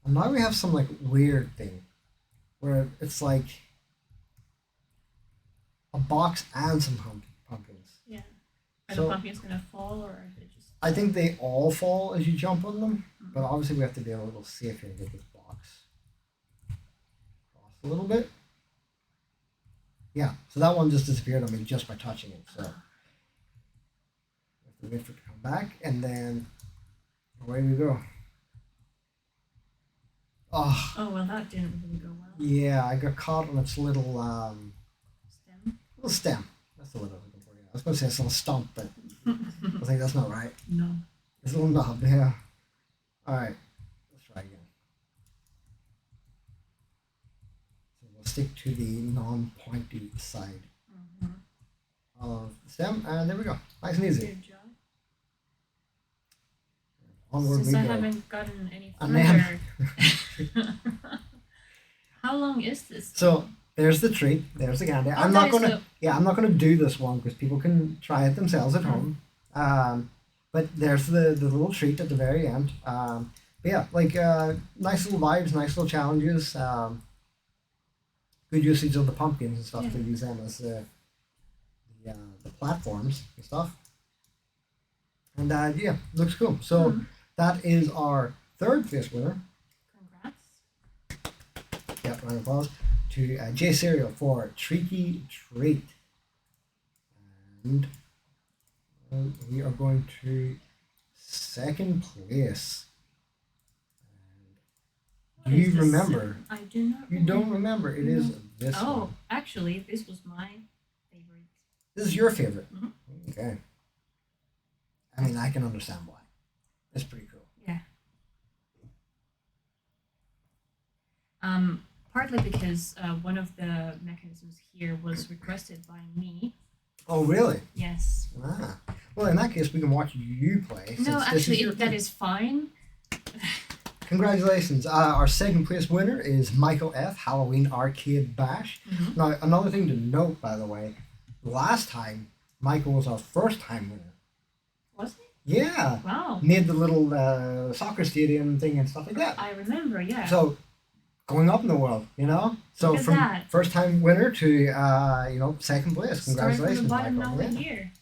And now we have some like weird thing where it's like a box and some pumpkins. Yeah. Are the pumpkins gonna fall, or are they just? I think they all fall as you jump on them, but obviously we have to be a little safe here and get this box across a little bit. Yeah, so that one just disappeared on me just by touching it. So we have to wait for it to come back, and then away we go. Oh. Oh well, that didn't really go well. Yeah, I got caught on its little Stem. Little stem. That's the word I was looking for. Yeah. I was going to say it's a little stump, but I think that's not right. No. It's a little knob. Yeah. All right. Let's try again. So we'll stick to the non-pointy side of the stem, and there we go. Nice and easy. Good job. Onward Since we I go. haven't gotten any And then- further. How long is this? So there's the treat. There's the candy. I'm not gonna. Yeah, I'm not gonna do this one because people can try it themselves at home. But there's the little treat at the very end. But yeah, like nice little vibes, nice little challenges. Good usage of the pumpkins and stuff to use them as the platforms and stuff. And yeah, looks cool. So that is our 3rd place winner. Congrats. Yeah, round of applause to J Cereal for Treaty Treat. And we are going to 2nd place. Do you remember? I do not. You don't remember? It is this one. Oh, actually, this was my favorite. This is your favorite? Mm-hmm. Okay. I mean, I can understand why. It's pretty cool. Yeah. Partly because one of the mechanisms here was requested by me. Oh, really? Yes. Ah. Well, in that case, we can watch you play. No, actually, that is fine. Congratulations. Our 2nd place winner is Michael F. Halloween Arcade Bash. Now, another thing to note, by the way, last time, Michael was our 1st time winner. Was he? Yeah. Wow. Made the little soccer stadium thing and stuff like that. I remember, yeah. So, going up in the world, you know? So, Look at from that. 1st time winner to, 2nd place. Congratulations, Starting from the bottom, Michael. now Yeah. we're here.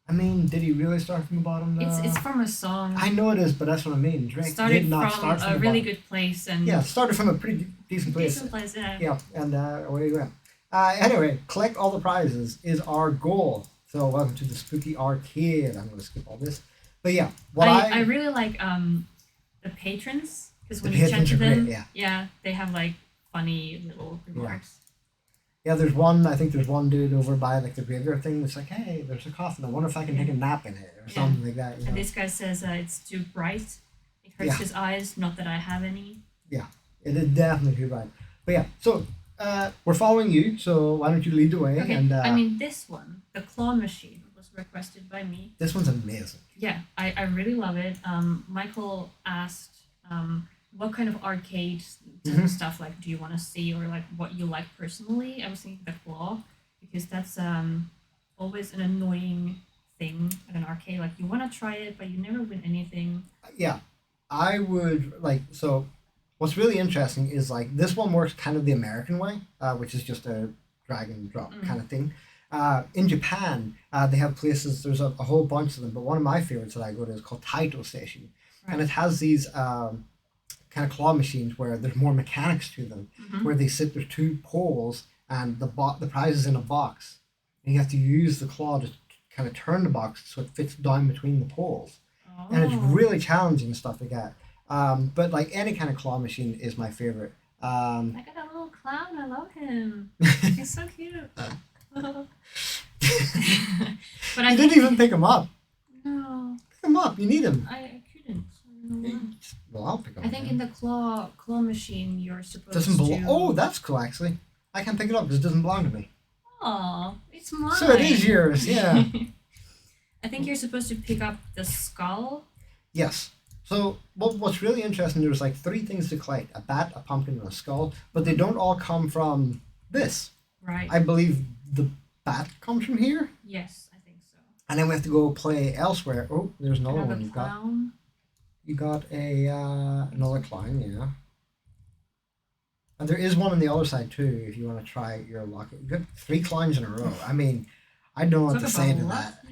I mean, did he really start from the bottom? It's from a song. I know it is, but that's what I mean. Drake Started did not from start from a the really bottom. good place and Yeah, started from a pretty decent place. decent place, yeah. Yeah, and away you went. Anyway, collect all the prizes is our goal. So welcome to the Spooky Arcade. I'm going to skip all this. But yeah, I really like the patrons, because when you chat to them, they have like funny little remarks. Yeah, I think there's one dude over by like the graveyard thing that's like, hey, there's a coffin. I wonder if I can take a nap in it or something like that. You know? And this guy says it's too bright. It hurts his eyes, not that I have any. Yeah, it is definitely too bright. But yeah, so we're following you, so why don't you lead the way? Okay, and I mean, this one, the claw machine, was requested by me. This one's amazing. Yeah, I really love it. Michael asked what kind of arcade stuff like do you want to see, or like what you like personally. I was thinking the claw, because that's always an annoying thing at an arcade. Like, you want to try it, but you never win anything. Yeah, I would like, so what's really interesting is like this one works kind of the American way, which is just a drag and drop kind of thing. In Japan, they have places, there's a whole bunch of them, but one of my favorites that I go to is called Taito Station. Right. And it has these kind of claw machines where there's more mechanics to them, where they sit, there's 2 poles, and the prize is in a box. And you have to use the claw to kind of turn the box so it fits down between the poles. Oh. And it's really challenging and stuff like that. But like any kind of claw machine is my favorite. I got a little clown. I love him. He's so cute. But you didn't even pick him up. No. Pick him up. You need him. I couldn't. I don't know why. Well, I'll pick him up. I think in the claw machine you're supposed doesn't to. Oh, that's cool actually. I can't pick it up because it doesn't belong to me. Oh, it's mine. So it is yours, yeah. I think you're supposed to pick up the skull. Yes. So what's really interesting, there's like 3 things to collect: a bat, a pumpkin, and a skull. But they don't all come from this. Right. I believe the bat comes from here. Yes, I think so. And then we have to go play elsewhere. Oh, there's another one. You got a another clown, yeah. And there is one on the other side too, if you want to try your luck. You got 3 clowns in a row. I mean, I don't know what to say to that.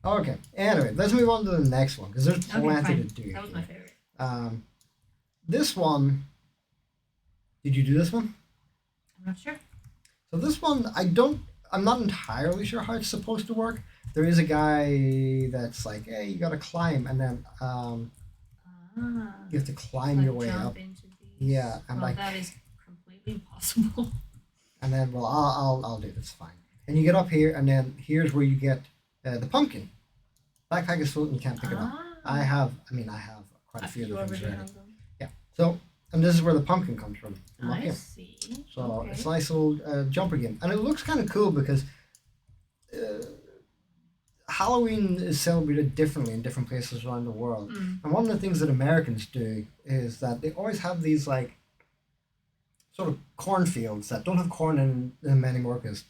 Okay. Anyway, let's move on to the next one because there's plenty to do. That was my favorite. This one. Did you do this one? I'm not sure. So this one, I'm not entirely sure how it's supposed to work. There is a guy that's like, hey, you gotta climb, and then you have to climb your way up. Yeah, and that is completely impossible. And then, well, I'll do this fine. And you get up here, and then here's where you get the pumpkin. Backpack is full, and you can't pick it up. I have quite a few of them already. Yeah. So, and this is where the pumpkin comes from. I see. So it's a nice little jumper game, and it looks kind of cool because Halloween is celebrated differently in different places around the world. And one of the things that Americans do is that they always have these like sort of cornfields that don't have corn in them anymore because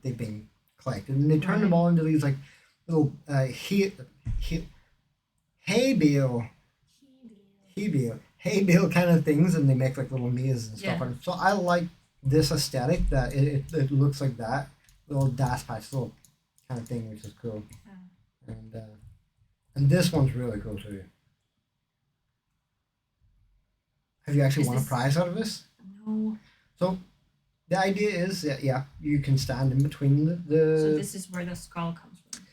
they've been collected, and they turn them all into these like little hay bale kind of things, and they make like little mazes and stuff. And so I like this aesthetic that it looks like that little dash patch little kind of thing, which is cool. And this one's really cool too. Have you actually won a prize out of this? No. So the idea is that you can stand in between the So this is where the skull comes from.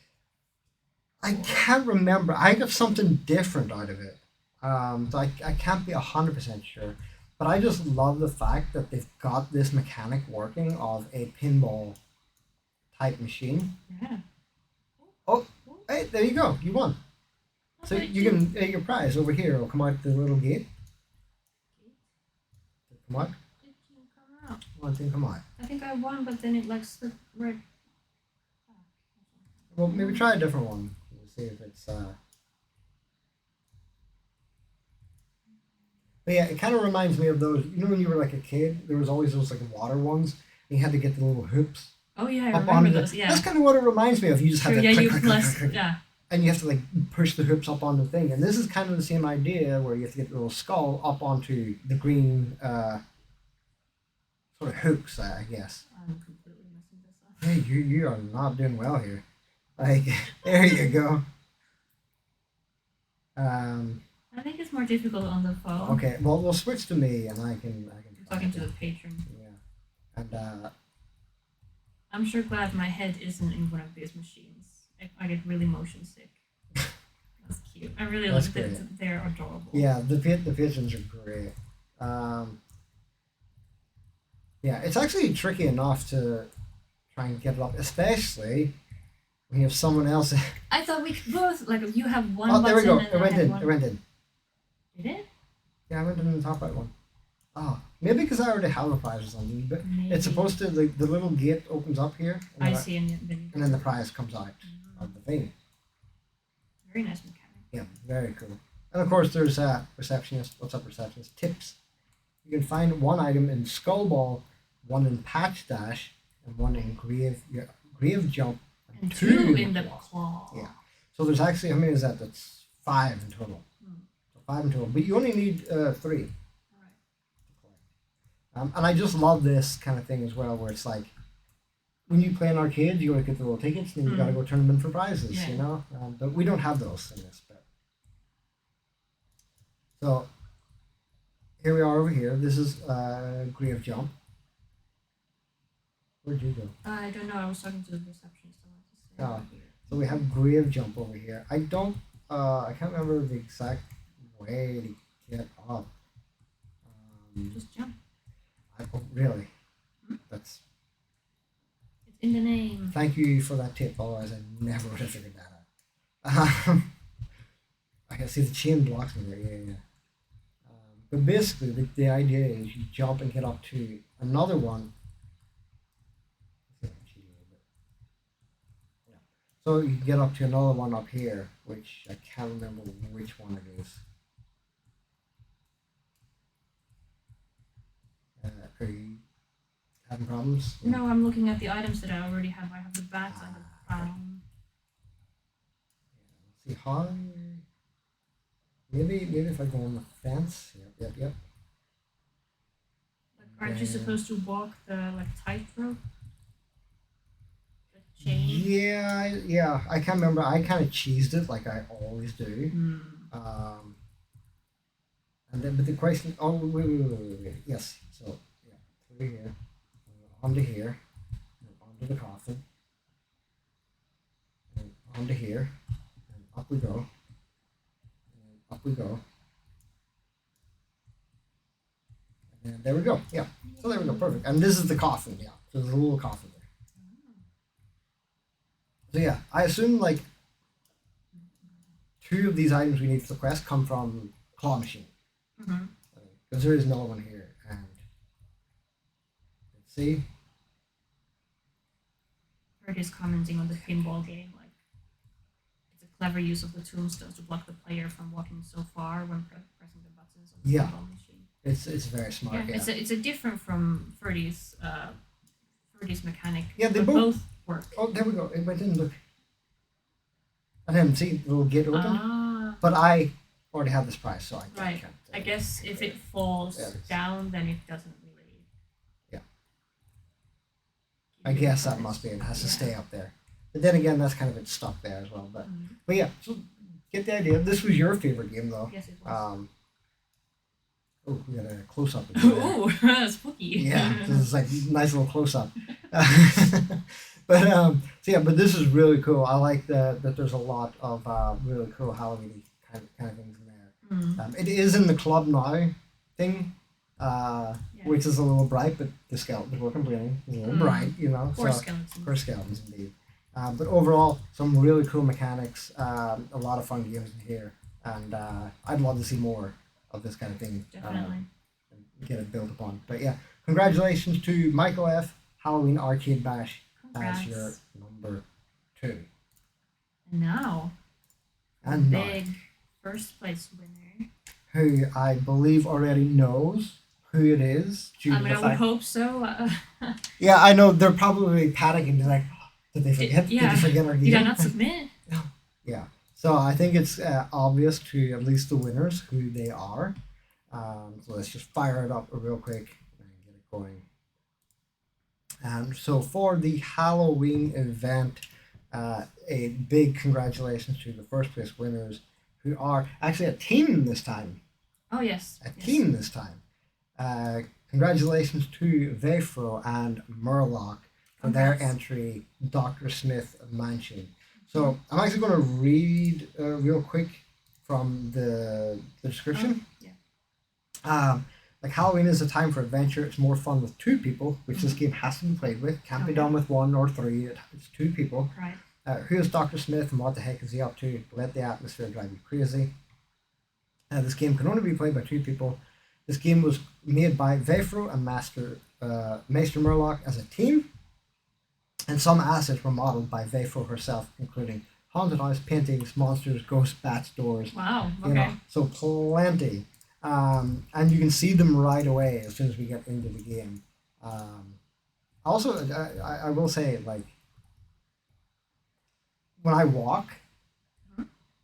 I can't remember. I got something different out of it. So I can't be 100% sure. But I just love the fact that they've got this mechanic working of a pinball type machine. Yeah. Oh, hey, there you go. You won. So you can get your prize over here. It'll come out the little gate. Come out. It didn't come out. One thing come out. I think I won, but then it like slipped right. Well, maybe try a different one. We'll see if it's. But yeah, it kind of reminds me of those. You know, when you were like a kid, there was always those like water ones. And you had to get the little hoops. Oh yeah, I remember those. Yeah. That's kind of what it reminds me of. You just have to click, yeah. And you have to like push the hoops up on the thing. And this is kind of the same idea where you have to get the little skull up onto the green sort of hooks, I guess. I'm completely messing this up. Hey, you are not doing well here. Like, there you go. I think it's more difficult on the phone. Okay, well, we'll switch to me, and I can. You're talking to the patron. Yeah, and I'm sure glad my head isn't in one of these machines. I get really motion sick. That's cute. I really like them. They're adorable. Yeah, the pigeons are great. Yeah, it's actually tricky enough to try and get it up, especially when you have someone else. I thought we could both, like, you have one button. Oh, there we go. It went in. Did it? Yeah, I went in the top right one. Oh, maybe because I already have a prize or something, but it's supposed to, like, the little gate opens up here. I see, and then the prize comes out of the thing. Very nice mechanic. Yeah, very cool. And of course, there's receptionist. What's up, receptionist? Tips. You can find one item in Skull Ball, one in Patch Dash, and one in Grave Jump, and two in the claw. Yeah. So there's actually, how many is that? That's 5 in total. So 5 in total, but you only need 3. Right. And I just love this kind of thing as well, where it's like, when you play an arcade, you gotta get the little tickets, and then you gotta go turn them in for prizes, you know? But we don't have those in this bit. So, here we are over here. This is Grave Jump. Where'd you go? I don't know. I was talking to the receptionist. So we have Grave Jump over here. I can't remember the exact way to get up. Just jump. Oh, really? It's in the name. Thank you for that tip. Otherwise, I never would have figured that out. I can see the chain blocks me there. Yeah. But basically, the idea is you jump and get up to another one. So you can get up to another one up here, which I can't remember which one it is. Having problems? Yeah. No, I'm looking at the items that I already have. I have the bats, I have the crown. Let's see, how... Maybe if I go on the fence. Yep. Like, aren't you supposed to walk the like tightrope? The chain? Yeah. I can't remember. I kind of cheesed it like I always do. And then, but the question. Oh, wait. Yes. So yeah, through here, onto here, and onto the coffin, and onto here, and up we go. Up we go. And there we go. Yeah. So there we go. Perfect. And this is the coffin. Yeah. So there's a little coffin there. So yeah, I assume like 2 of these items we need for the quest come from claw machine. Because there is no one here. And let's see. Fred is commenting on the pinball game. Like, it's a clever use of the tombstones to block the player from walking so far when pressing the buttons on the pinball machine. It's very smart. Yeah, it's a different from Freddy's mechanic. Yeah, they both work. Oh, there we go. I didn't look. I didn't see the little gate open. But I already have this price, so I can't. I guess if it falls down, then it doesn't really. Yeah. I guess that must be it. It has to stay up there. But then again, that's kind of it's stuck there as well. But yeah, so get the idea. This was your favorite game, though. Yes, it was. Oh, we got a close up. Oh, spooky. Yeah, this is like nice little close up. But but this is really cool. I like that there's a lot of really cool Halloween kind of things in there. It is in the club now thing, which is a little bright, but the skeletons working brilliant. It's a little bright, you know. Poor skeletons. Poor skeletons, indeed. But overall, some really cool mechanics. A lot of fun games in here, and I'd love to see more of this kind of thing. Definitely. And get it built upon. But yeah, congratulations to Michael F. Halloween Arcade Bash. Congrats. As your number 2. And now, and big first place winner. Who I believe already knows who it is. I would hope so. Yeah, I know they're probably panicking. They're like, did they forget? Did they forget our game? Did I not submit? Yeah. So I think it's obvious to at least the winners who they are. So let's just fire it up real quick and get it going. And so for the Halloween event, a big congratulations to the first place winners, who are actually a team this time. Oh, yes. A team this time. Congratulations to Vefro and Murloc for their entry, Dr. Smith Mansion. So I'm actually going to read real quick from the description. Like Halloween is a time for adventure. It's more fun with 2 people, which this game has to be played with. Can't be done with 1 or 3. It's 2 people. Right. Who is Dr. Smith and what the heck is he up to? Let the atmosphere drive you crazy. This game can only be played by 2 people. This game was made by Vefro and Maester Murloc as a team. And some assets were modeled by Vefro herself, including haunted house, paintings, monsters, ghosts, bats, doors. Wow, okay. You know, so plenty. And you can see them right away as soon as we get into the game. Also, I will say, like, when I walk,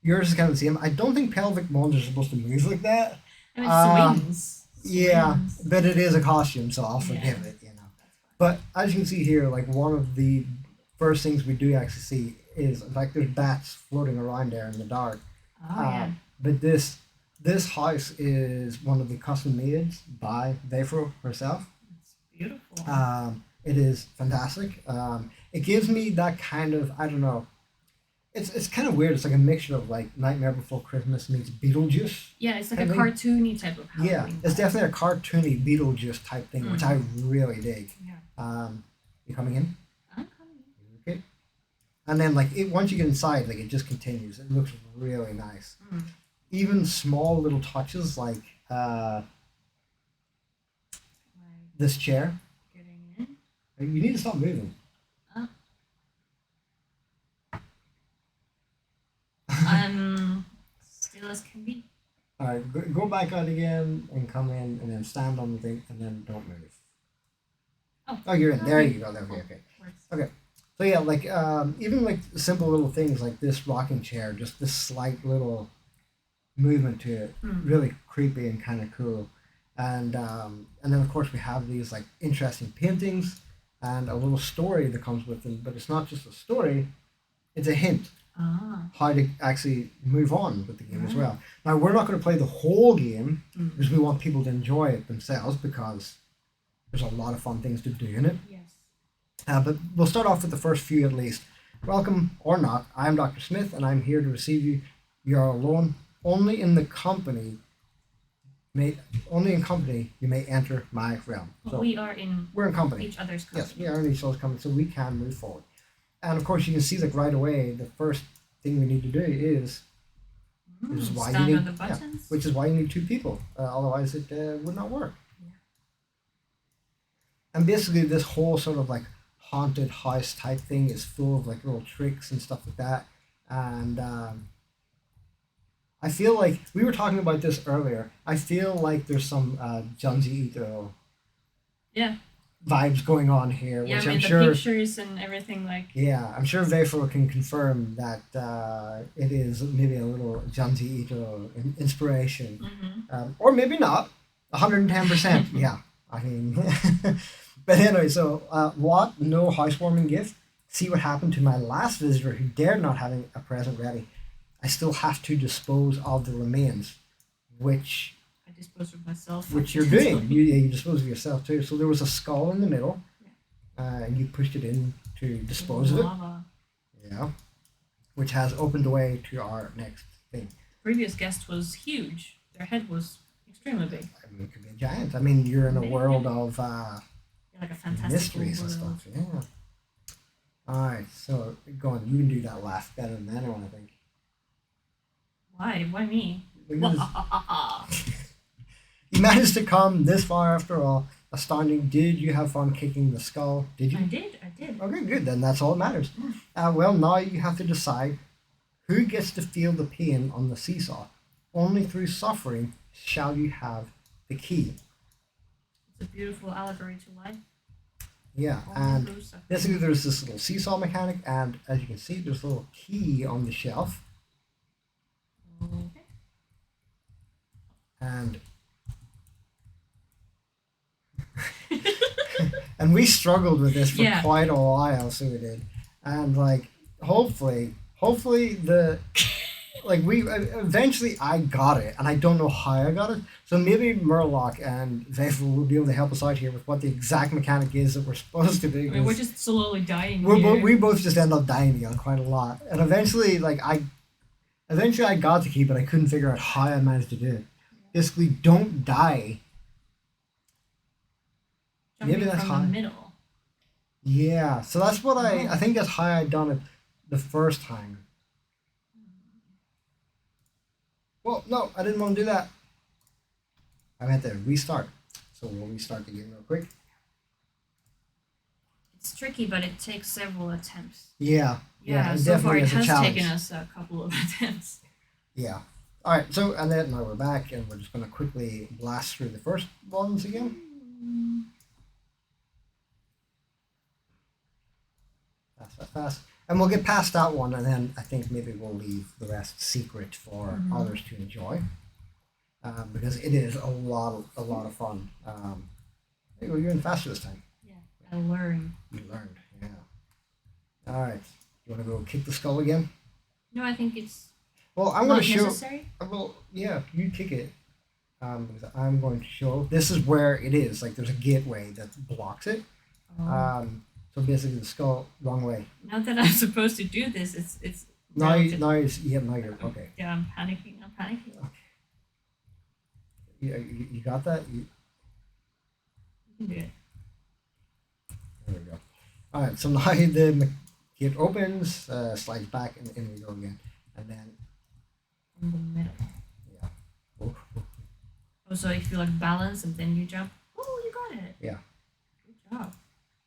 yours is kind of the same. I don't think pelvic bones are supposed to move like that. I mean, swings. Yeah, but it is a costume, so I'll forgive it, you know. But as you can see here, like, one of the first things we do actually see is, like, there's bats floating around there in the dark. But this house is one of the custom made by Vefro herself. It's beautiful. It is fantastic. It gives me that kind of, I don't know, it's kind of weird. It's like a mixture of like Nightmare Before Christmas meets Beetlejuice. Yeah, it's like a cartoony type of Halloween. Yeah, it's definitely a cartoony Beetlejuice type thing, which I really dig. Yeah. You coming in? I'm coming. Okay. And then like once you get inside, like it just continues. It looks really nice. Even small little touches like this chair. Getting in. You need to stop moving. Still as can be. Alright, go back out again and come in and then stand on the thing and then don't move. Oh, you're in. There you go. There. Okay. Okay. So yeah, like even like simple little things like this rocking chair, just this slight little movement to it, really creepy and kind of cool. And then of course we have these like interesting paintings and a little story that comes with them. But it's not just a story; it's a hint how to actually move on with the game as well. Now we're not going to play the whole game because we want people to enjoy it themselves because there's a lot of fun things to do in it. Yes. But we'll start off with the first few at least. Welcome or not, I'm Dr. Smith and I'm here to receive you. You are alone. Only in company you may enter my realm. So we're in company. Each other's company. Yes, we are in each other's company, so we can move forward. And of course, you can see like right away, the first thing we need to do is why you need, which is why you need two people. Otherwise, it would not work. Yeah. And basically, this whole sort of like haunted house type thing is full of like little tricks and stuff like that. And I feel like we were talking about this earlier. I feel like there's some Junji Ito vibes going on here, which I'm sure the pictures and everything like. Yeah, I'm sure Vayful can confirm that it is maybe a little Junji Ito inspiration, or maybe not. 110%. Yeah, I mean, but anyway, so what? No housewarming gift. See what happened to my last visitor who dared not having a present ready. I still have to dispose of the remains, which I dispose of myself. Which you're doing. You dispose of yourself too. So there was a skull in the middle, and you pushed it in to dispose of it. Yeah, which has opened the way to our next thing. Previous guest was huge. Their head was extremely big. I mean, it could be a giant. I mean, you're in a world of like a fantastic mysteries and stuff. Yeah. All right, so go on. You can do that laugh better than anyone, I think. Why? Why me? You managed to come this far after all. Astounding. Did you have fun kicking the skull? Did you? I did. Okay, good. Then that's all that matters. Well, now you have to decide who gets to feel the pain on the seesaw. Only through suffering shall you have the key. It's a beautiful allegory to life. Yeah, and basically there's this little seesaw mechanic, and as you can see, there's a little key on the shelf. Okay. And and we struggled with this for quite a while, so we did. And like hopefully the we eventually I got it, and I don't know how I got it. So maybe Murloc and Vayful will be able to help us out here with what the exact mechanic is that we're supposed to do. I mean, we're just slowly dying. We both just end up dying again quite a lot, and eventually I got to keep it. I couldn't figure out how I managed to do it. Basically, don't die. Jumping maybe that's from the middle. Yeah, so that's what I think that's how I done it the first time. Well, no, I didn't want to do that. I meant to restart. So we'll restart the game real quick. It's tricky, but it takes several attempts. Yeah, so far it has taken us a couple of attempts. Yeah. All right, so and then now we're back, and we're just going to quickly blast through the first ones again. Fast. And we'll get past that one, and then I think maybe we'll leave the rest secret for others to enjoy, because it is a lot of fun. You're even faster this time. Yeah, I learned. You learned, yeah. All right, you want to go kick the skull again? No, I think it's. Well, I'm going to show. Necessary? Well, yeah, you kick it. Because I'm going to show. This is where it is. Like, there's a gateway that blocks it. Oh. So basically, the skull wrong way. Now that I'm supposed to do this, it's. Now you're okay. Yeah, I'm panicking. Okay. You got that? You can do it. There we go. All right. So now the gate opens, slides back, and in we go again, and then. In the middle. Yeah. Oh, so if you like balance and then you jump. Oh, you got it. Yeah. Good job.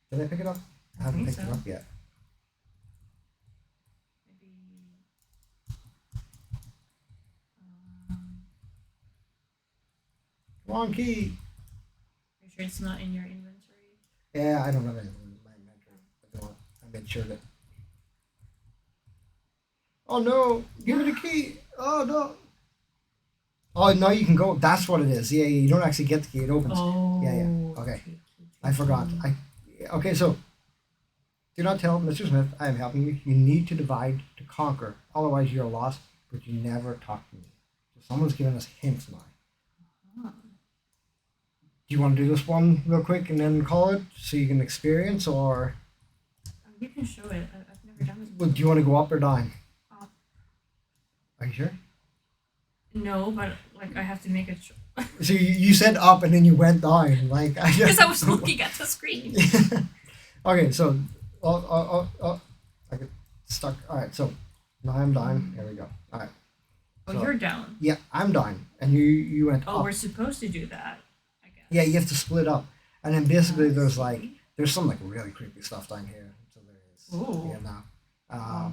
Did I pick it up? I haven't picked it up yet. Maybe. Come on, key. Are you sure it's not in your inventory? Yeah, I don't have anything in my inventory. I made sure that. Oh no! Give me the key! Oh no! Oh, now you can go. That's what it is. Yeah, you don't actually get the key. It opens. Oh. Yeah. Okay. I forgot. Okay, so do not tell Mr. Smith I am helping you. You need to divide to conquer. Otherwise, you're lost, but you never talk to me. So someone's giving us hints now. Oh. Do you want to do this one real quick and then call it so you can experience, or? You can show it. I've never done it. Well, do you want to go up or down? Up. Are you sure? No, but like I have to make it. So you said up and then you went down, like because I was looking at the screen. Okay, so I get stuck. All right, so now I'm down. There we go. All right. Oh, so, you're down. Yeah, I'm down, and you went up. Oh, we're supposed to do that, I guess. Yeah, you have to split up, and then basically there's some like really creepy stuff down here. So there is. Ooh. Yeah, now.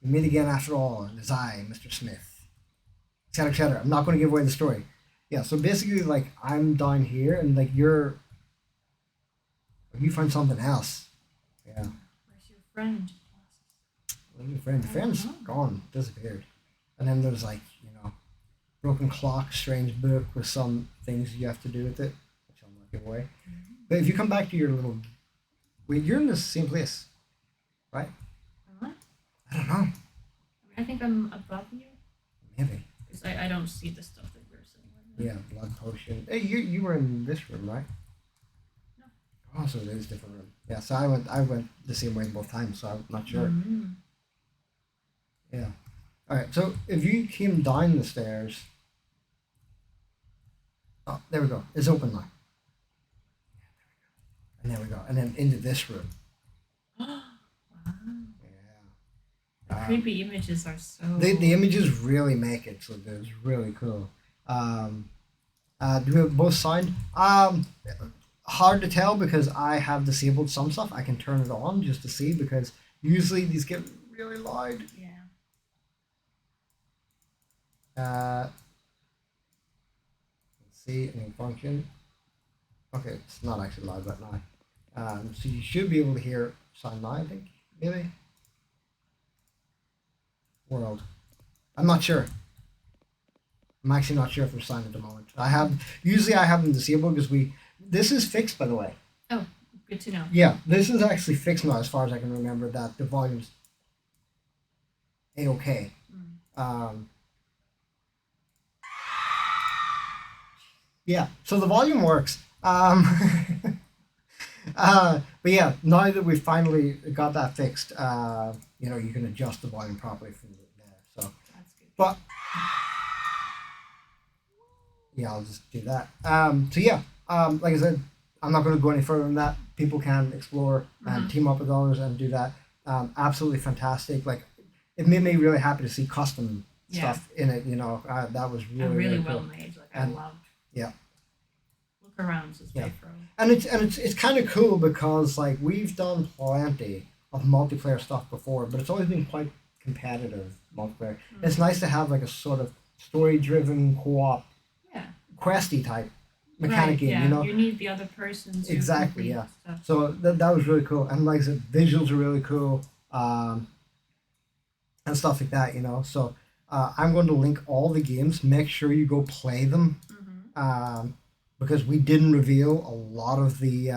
We meet again after all, and it's I, Mr. Smith. Etc. Etc. I'm not going to give away the story. Yeah, so basically, like, I'm down here, and like you find something else. Yeah. Where's your friend? Where's your friend? Your friend's gone, disappeared. And then there's broken clock, strange book with some things you have to do with it, which I'll not give away. Mm-hmm. But if you come back to your little, wait, you're in the same place, right? What? I don't know. I think I'm above you. Maybe. Because I don't see the stuff that you're saying right now. Yeah, blood potion. Hey, you were in this room, right? No. Oh, so it is a different room. Yeah, so I went the same way both times, so I'm not sure. Mm-hmm. Yeah. All right. So if you came down the stairs, oh, there we go. It's open now. And there we go. And then into this room. Wow. Yeah. The creepy images are so. The images really make it so good. It's really cool. Do we have both sound? Hard to tell because I have disabled some stuff. I can turn it on just to see because usually these get really loud. Yeah. Let's see, any function. Okay, it's not actually loud right now. So you should be able to hear sound now, I think, maybe. World. I'm not sure. I'm actually not sure if there's sound at the moment. Usually I have them disabled because this is fixed, by the way. Oh, good to know. Yeah, this is actually fixed now as far as I can remember that the volume's A-okay. Yeah, so the volume works. But yeah, now that we've finally got that fixed, you can adjust the volume properly from there. So, that's good. But yeah, I'll just do that. So yeah, like I said, I'm not going to go any further than that. People can explore and team up with others and do that. Absolutely fantastic. Like, it made me really happy to see custom stuff in it. That was really well cool. made. Like I loved. Yeah. Look around, just pro. And it's kind of cool because like we've done plenty of multiplayer stuff before, but it's always been quite competitive multiplayer. It's nice to have like a sort of story-driven co-op, questy type mechanic game. Yeah. You need the other person to exactly. Yeah. Stuff. So that was really cool, and like I said, visuals are really cool, and stuff like that. So I'm going to link all the games. Make sure you go play them. Because we didn't reveal a lot of the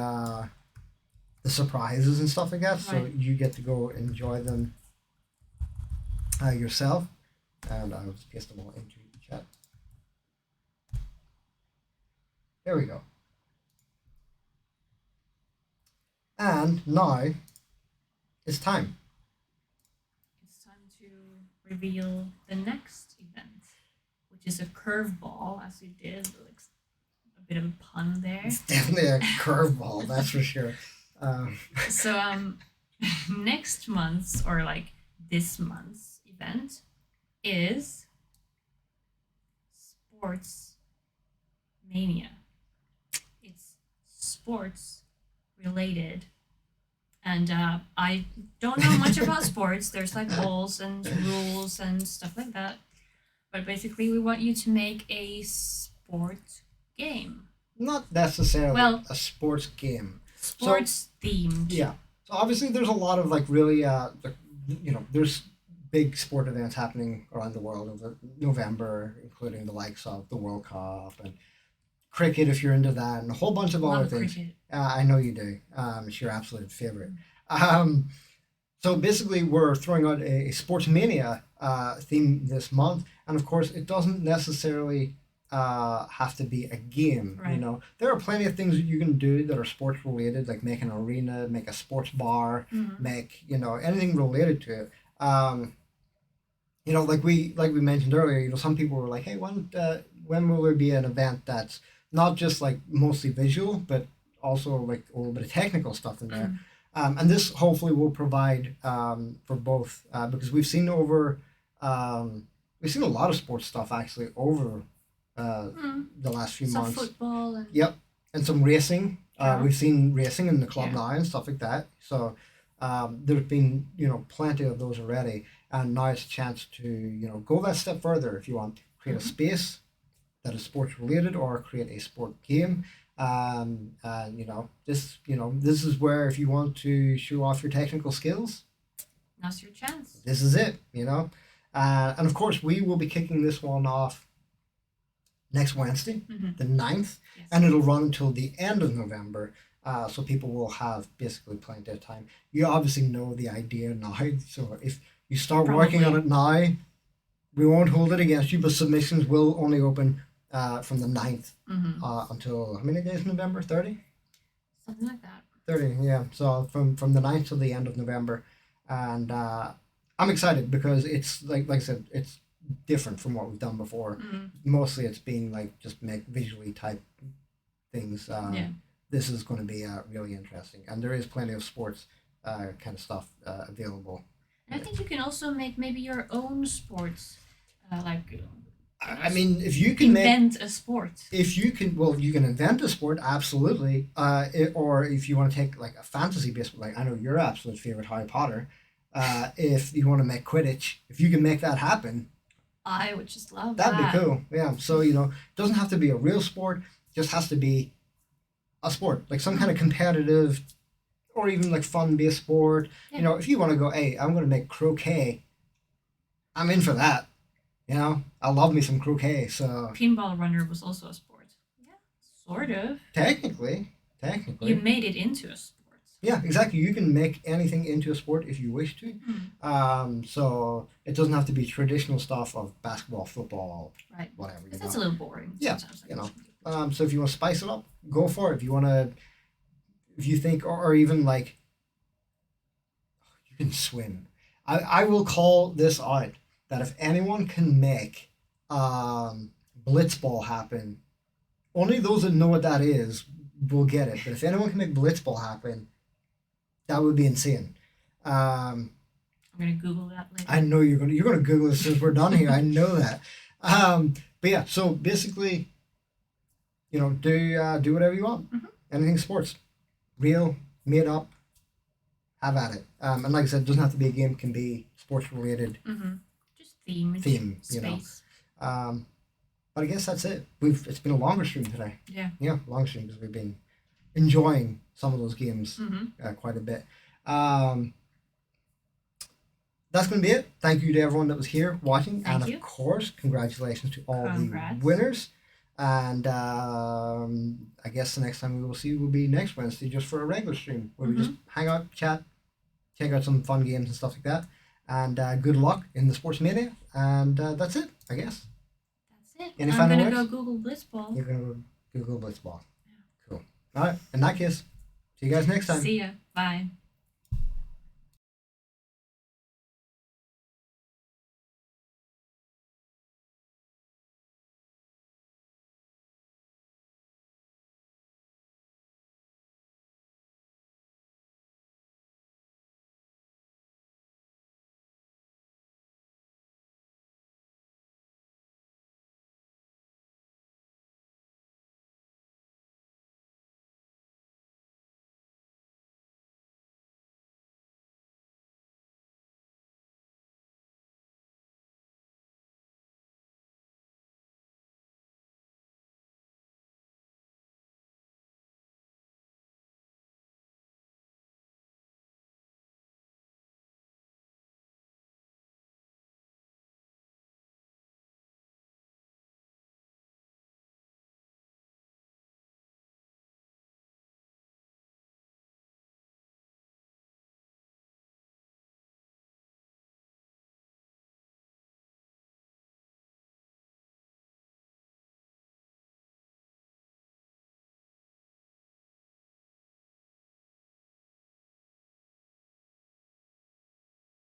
surprises and stuff like that, so you get to go enjoy them yourself. And I'll just paste them all into the chat. There we go. And now it's time. It's time to reveal the next event, which is a curveball, as you did. Bit of a pun there. It's definitely a curveball, that's for sure. So next month's or like this month's event is Sports Mania. It's sports related, and I don't know much about sports. There's like balls and rules and stuff like that, but basically we want you to make a sport game. Not necessarily a sports game. Sports themed. Yeah. So obviously there's a lot of like really there's big sport events happening around the world over November, including the likes of the World Cup and cricket if you're into that, and a whole bunch of other things. I know you do. It's your absolute favorite. So basically, we're throwing out a sports mania theme this month, and of course, it doesn't necessarily have to be a game. Right. You know, there are plenty of things that you can do that are sports related, like make an arena, make a sports bar, make anything related to it. Like we mentioned earlier, some people were like, hey, when will there be an event that's not just like mostly visual, but also like a little bit of technical stuff in there. And this hopefully will provide for both because we've seen a lot of sports stuff actually over the last few months. Some football. And some racing. We've seen racing in the club now and stuff like that. So there's been plenty of those already, and now it's a chance to go that step further if you want to create a space that is sports related or create a sport game. This is where if you want to show off your technical skills, now's your chance. This is it, and of course we will be kicking this one off next Wednesday, the 9th, and it'll run until the end of November. So people will have basically plenty of time. You obviously know the idea now, so if you start working on it now, we won't hold it against you, but submissions will only open from the 9th until how many days in November? 30? Something like that. 30, yeah. So from the 9th to the end of November. And I'm excited because it's, like I said, it's different from what we've done before. Mostly it's been like just make visually type things. This is going to be really interesting. And there is plenty of sports kind of stuff available. And I think you can also make maybe your own sports I mean, if you can invent a sport. If you can, you can invent a sport, absolutely. Or if you want to take like a fantasy-based sport, like I know your absolute favorite, Harry Potter. If you want to make Quidditch, if you can make that happen, I would just love that. That'd be cool. Yeah. So it doesn't have to be a real sport. It just has to be a sport, like some kind of competitive, or even like fun-based sport. Yeah. If you want to go, hey, I'm going to make croquet. I'm in for that. I love me some croquet. So pinball runner was also a sport. Yeah, sort of. Technically. You made it into a sport. Yeah, exactly. You can make anything into a sport if you wish to. So it doesn't have to be traditional stuff of basketball, football, whatever. That's a little boring. Yeah, so if you want to spice it up, go for it. If you think, or even like, you can swim. I will call this out. That if anyone can make blitzball happen, only those that know what that is will get it. But if anyone can make blitzball happen, that would be insane. I'm gonna Google that later. I know you're gonna Google it as soon as we're done here. I know that. But yeah, so basically, do whatever you want. Anything sports, real, made up, have at it. And like I said, it doesn't have to be a game. It can be sports related. Theme, space. But I guess that's it. It's been a longer stream today. Yeah, long stream because we've been enjoying some of those games quite a bit. That's going to be it. Thank you to everyone that was here watching, and of course, congratulations to all the winners. And I guess the next time we will see will be next Wednesday, just for a regular stream where we just hang out, chat, check out some fun games and stuff like that. And good luck in the sports media. And that's it, I guess. That's it. I'm going to go Google Blitzball. You're going to go Google Blitzball. Yeah. Cool. All right. In that case, see you guys next time. See ya. Bye.